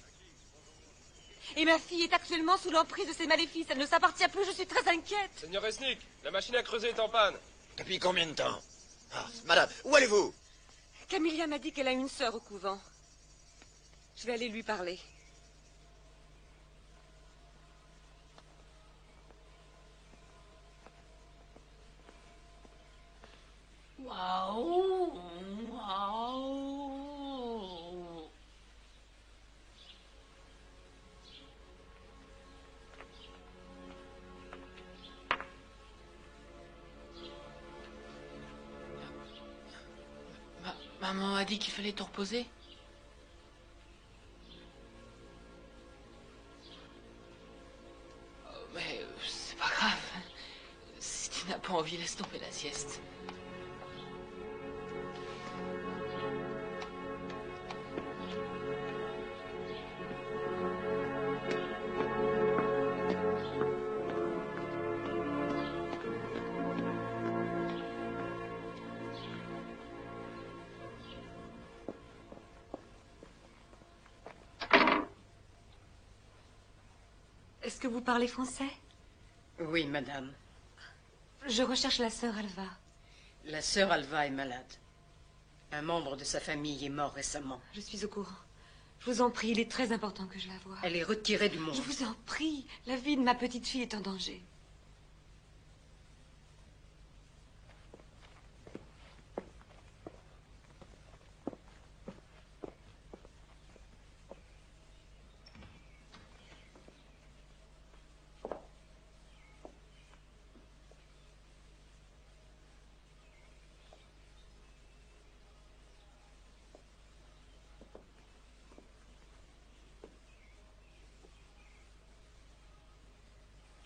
Et ma fille est actuellement sous l'emprise de ces maléfices. Elle ne s'appartient plus, je suis très inquiète. Seigneur Resnick, la machine à creuser est en panne. Depuis combien de temps? Madame, où allez-vous? Camélia m'a dit qu'elle a une sœur au couvent. Je vais aller lui parler. Waouh, waouh. Maman a dit qu'il fallait te reposer. Mais c'est pas grave. pas envie, laisse tomber la sieste. Est-ce que vous parlez français? Oui, madame. Je recherche la sœur Alva. La sœur Alva est malade. Un membre de sa famille est mort récemment. Je suis au courant. Je vous en prie, il est très important que je la voie. Elle est retirée du monde. Je vous en prie, la vie de ma petite fille est en danger.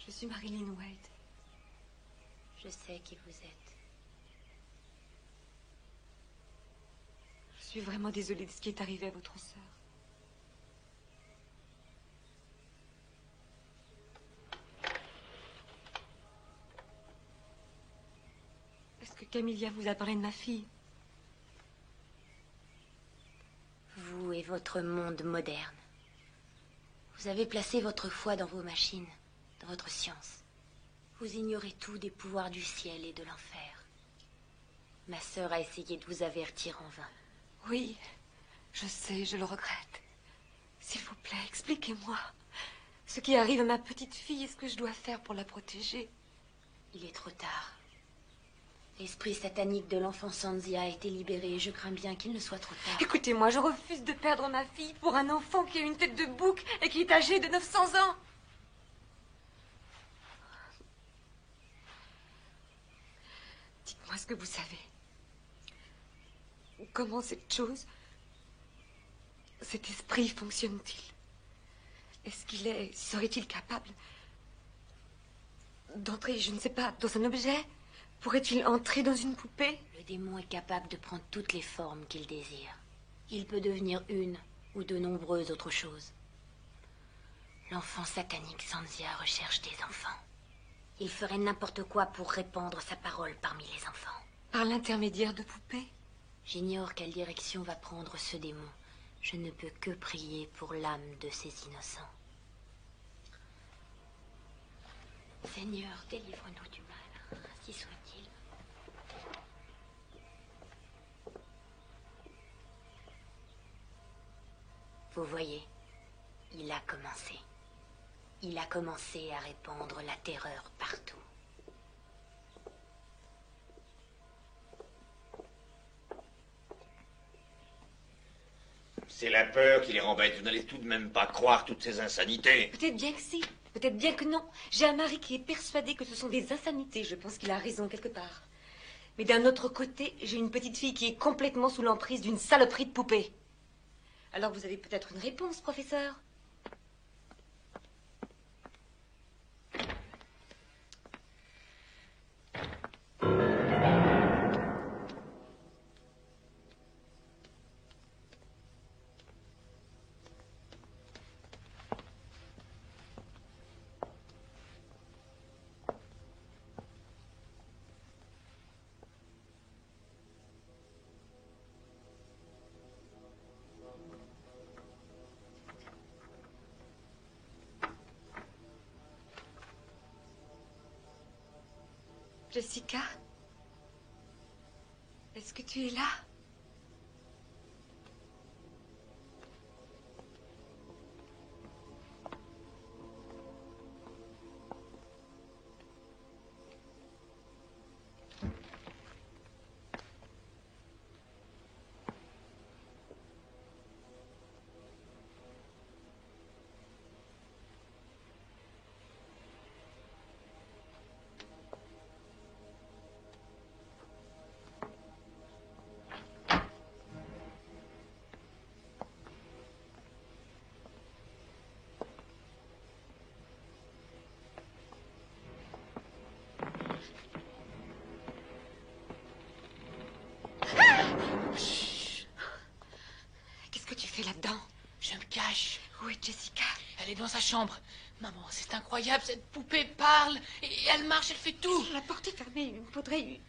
Je suis Marilyn Wade. Je sais qui vous êtes. Je suis vraiment désolée de ce qui est arrivé à votre sœur. Est-ce que Camilla vous a parlé de ma fille? Vous et votre monde moderne. Vous avez placé votre foi dans vos machines, dans votre science. Vous ignorez tout des pouvoirs du ciel et de l'enfer. Ma sœur a essayé de vous avertir en vain. Oui, je sais, je le regrette. S'il vous plaît, expliquez-moi. Ce qui arrive à ma petite fille, est-ce que je dois faire pour la protéger? Il est trop tard. L'esprit satanique de l'enfant Sanzia a été libéré et je crains bien qu'il ne soit trop tard. Écoutez-moi, je refuse de perdre ma fille pour un enfant qui a une tête de bouc et qui est âgé de 900 ans. Dites-moi ce que vous savez. Comment cette chose, cet esprit fonctionne-t-il? Serait-il capable d'entrer, je ne sais pas, dans un objet? Pourrait-il entrer dans une poupée? Le démon est capable de prendre toutes les formes qu'il désire. Il peut devenir une ou de nombreuses autres choses. L'enfant satanique Sanzia recherche des enfants. Il ferait n'importe quoi pour répandre sa parole parmi les enfants. Par l'intermédiaire de poupées? J'ignore quelle direction va prendre ce démon. Je ne peux que prier pour l'âme de ces innocents. Seigneur, délivre-nous du mal. Ainsi soit-il. Vous voyez, il a commencé. Il a commencé à répandre la terreur partout. C'est la peur qui les rend bêtes. Vous n'allez tout de même pas croire toutes ces insanités. Peut-être bien que si, peut-être bien que non. J'ai un mari qui est persuadé que ce sont des insanités. Je pense qu'il a raison quelque part. Mais d'un autre côté, j'ai une petite fille qui est complètement sous l'emprise d'une saloperie de poupée. Alors vous avez peut-être une réponse, professeur? Jessica? Est-ce que tu es là? Elle est dans sa chambre. Maman, c'est incroyable, cette poupée parle, et elle marche, elle fait tout. La porte est fermée, il me faudrait...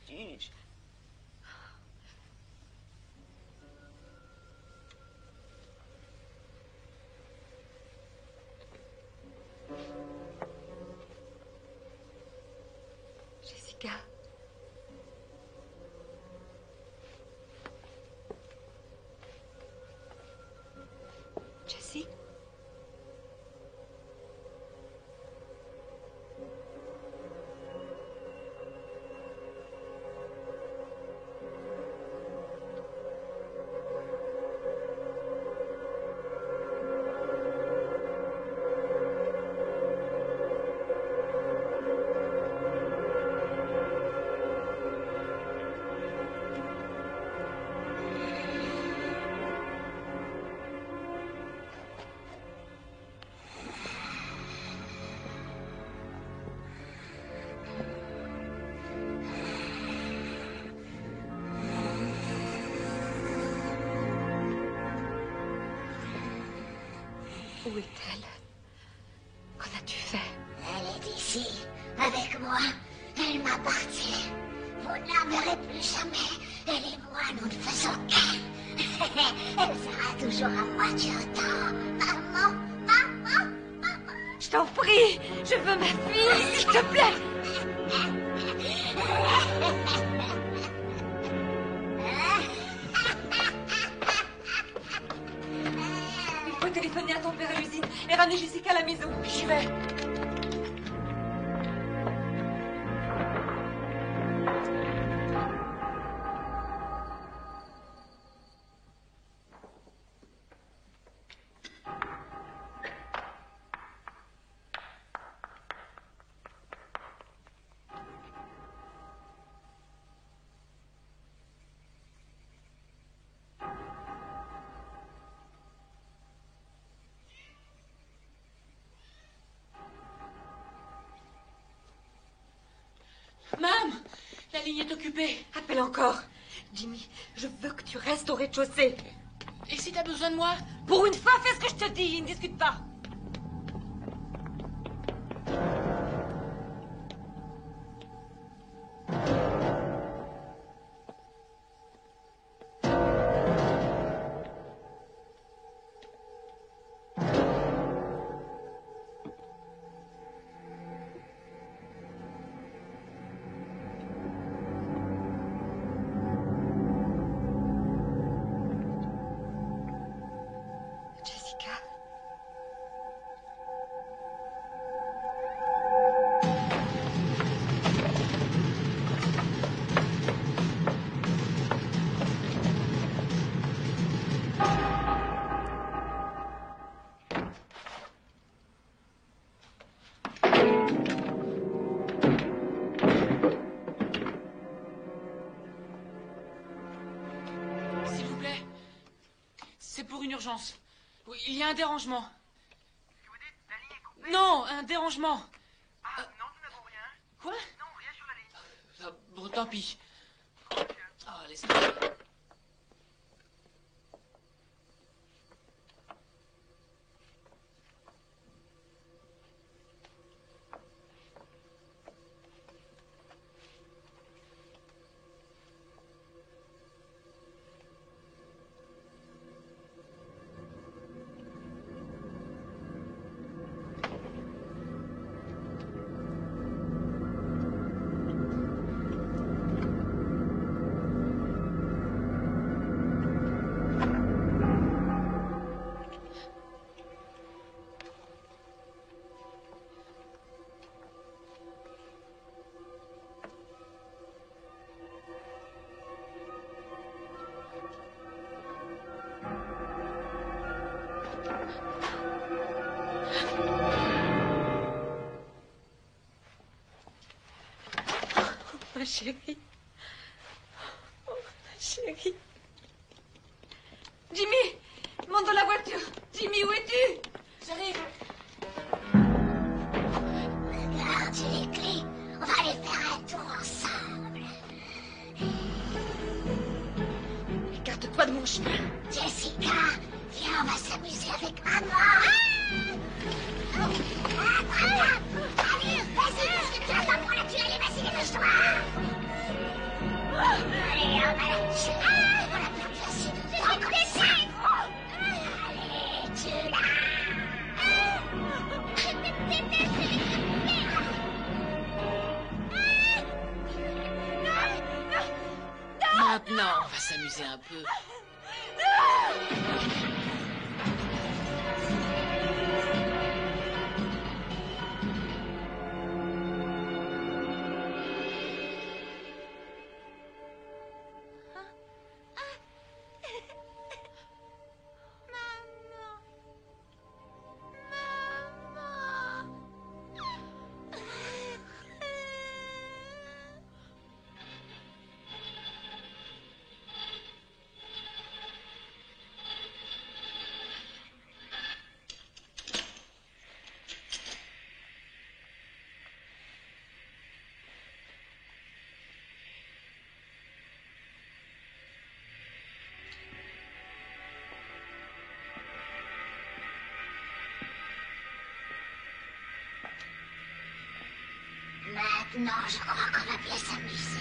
Jessica. Jessie. Où est-elle? Qu'en as-tu fait? Elle est ici, avec moi. Elle m'appartient. Vous ne la verrez plus jamais. Elle et moi, nous ne faisons qu'un. Elle sera toujours à moitié autant. Maman, maman, maman. Je t'en prie, je veux ma fille, s'il te plaît. Il faut téléphoner à ton père à l'usine et ramener Jessica à la maison. J'y vais. Mam, la ligne est occupée. Appelle encore. Jimmy, je veux que tu restes au rez-de-chaussée. Et si t'as besoin de moi? Pour une fois, fais ce que je te dis, ne discute pas. Urgence. Oui, il y a un dérangement. Qu'est-ce que vous dites? La ligne est coupée? Non, un dérangement. Ah, non, nous n'avons rien. Quoi? Non, rien sur la ligne. Ah, bon, tant pis. Ah, laisse Ma chérie. Oh, ma chérie. Jimmy, monte dans la voiture. Jimmy, où es-tu? J'arrive. Regarde, j'ai les clés. On va aller faire un tour ensemble. Écarte-toi de mon chemin. Jessica, viens, on va s'amuser avec maman. Maintenant, on va s'amuser un peu. Maintenant, je crois qu'on va bien s'amuser.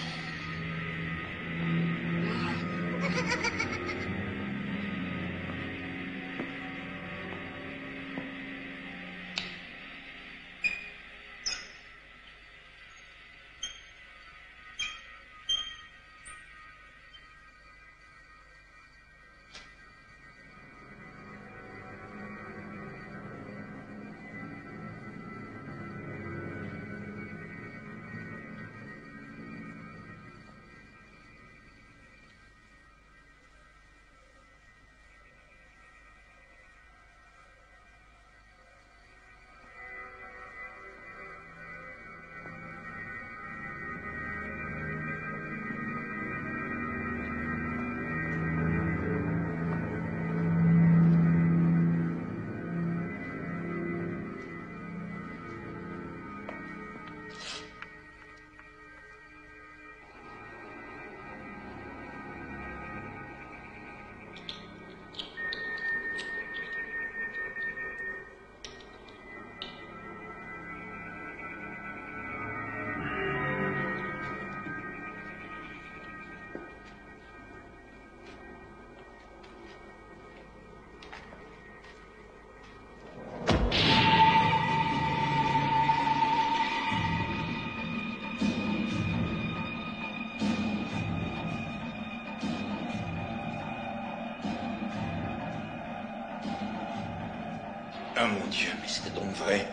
Ah mon Dieu, mais c'était donc vrai.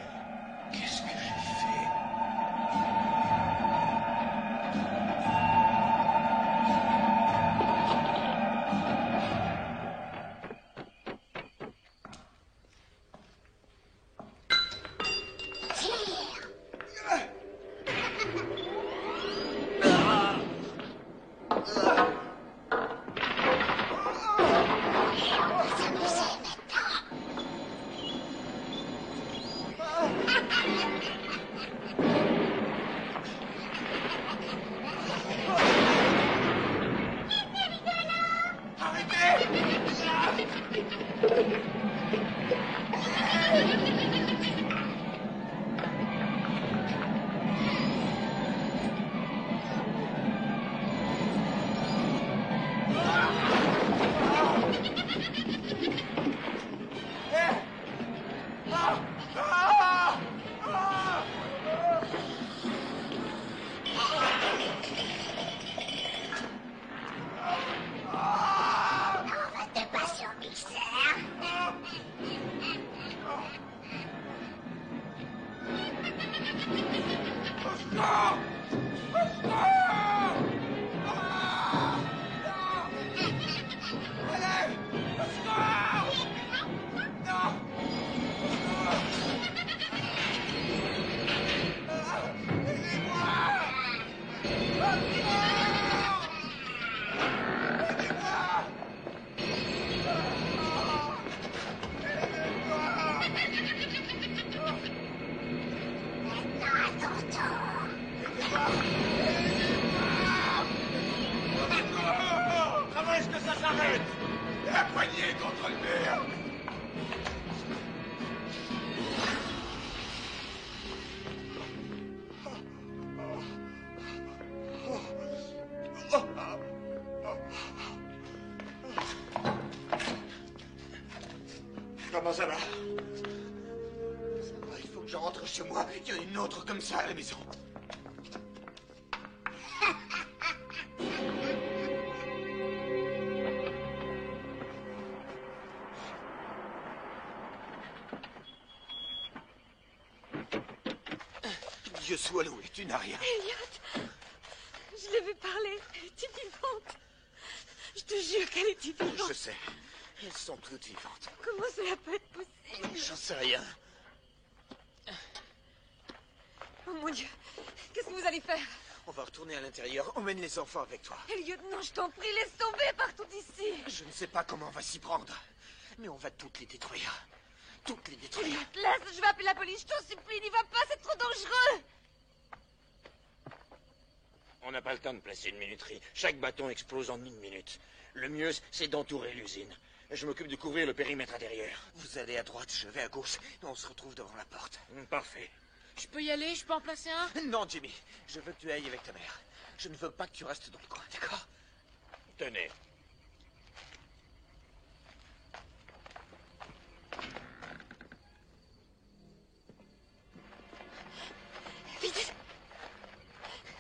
Qu'est-ce que j'ai fait? Comment ça va? Ça va, il faut que je rentre chez moi. Il y en a une autre comme ça à la maison. Dieu soit loué, tu n'as rien. Elliot, je l'ai vu parler. Elle était vivante. Je te jure qu'elle était vivante. Je sais. Elles sont toutes vivantes. Comment cela peut être possible? J'en sais rien. Oh mon Dieu, qu'est-ce que vous allez faire? On va retourner à l'intérieur. Emmène les enfants avec toi. Elliot, non, je t'en prie, laisse tomber partout ici. Je ne sais pas comment on va s'y prendre. Mais on va toutes les détruire. Toutes les détruire. Elliot, laisse, je vais appeler la police, je t'en supplie, n'y va pas, c'est trop dangereux. On n'a pas le temps de placer une minuterie. Chaque bâton explose en 1 minute. Le mieux, c'est d'entourer l'usine. Je m'occupe de couvrir le périmètre intérieur. Vous allez à droite, je vais à gauche. Et on se retrouve devant la porte. Parfait. Je peux y aller? Je peux en placer un? Non, Jimmy. Je veux que tu ailles avec ta mère. Je ne veux pas que tu restes dans le coin, d'accord? Tenez. Vite!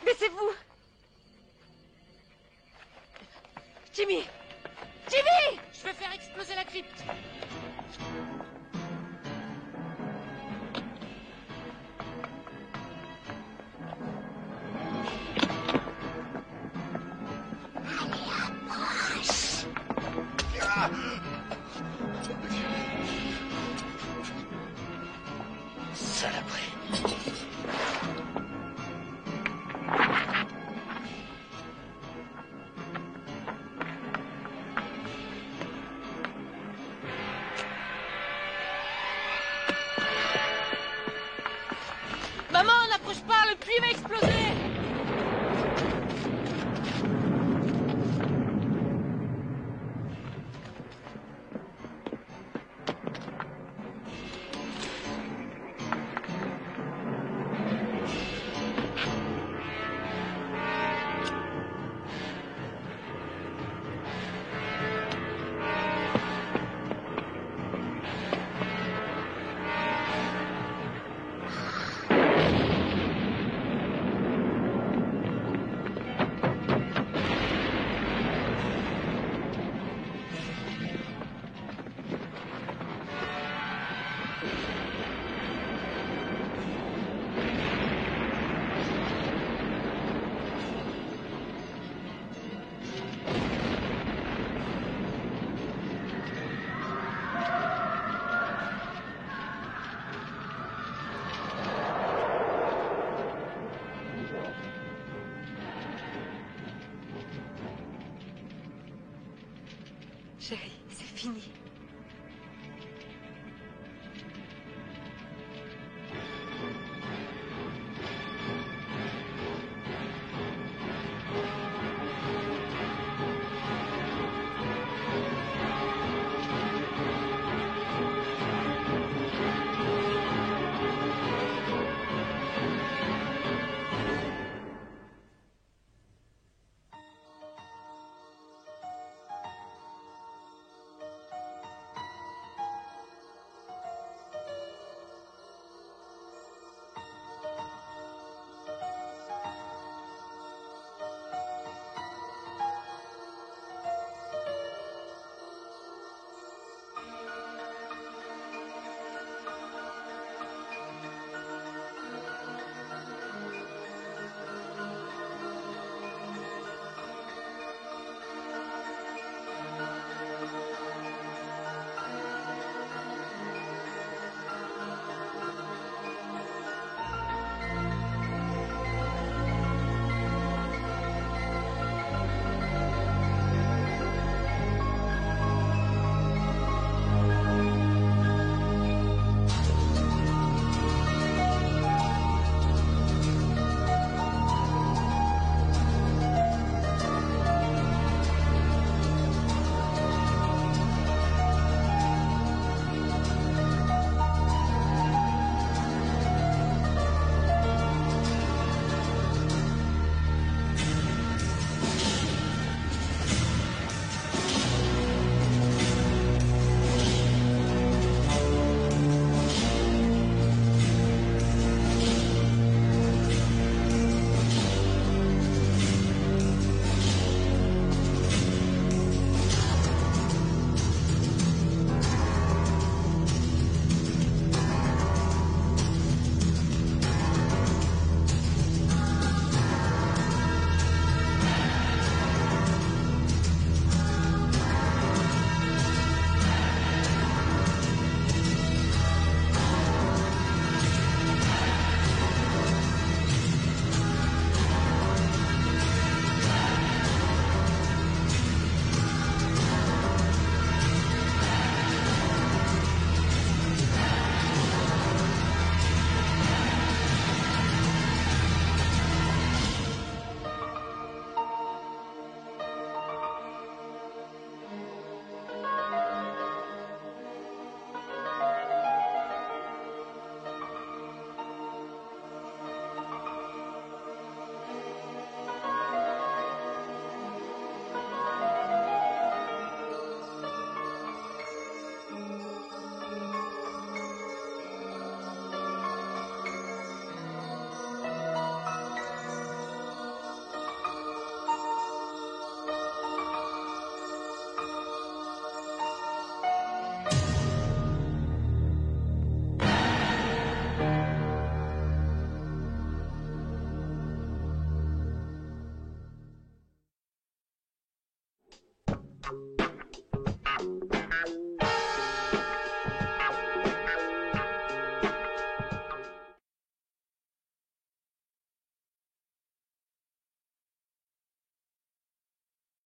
Baissez-vous! Jimmy! Jimmy! Je vais faire exploser la crypte. Saloperie. Maman, n'approche pas, le puits va exploser. Chérie, c'est fini.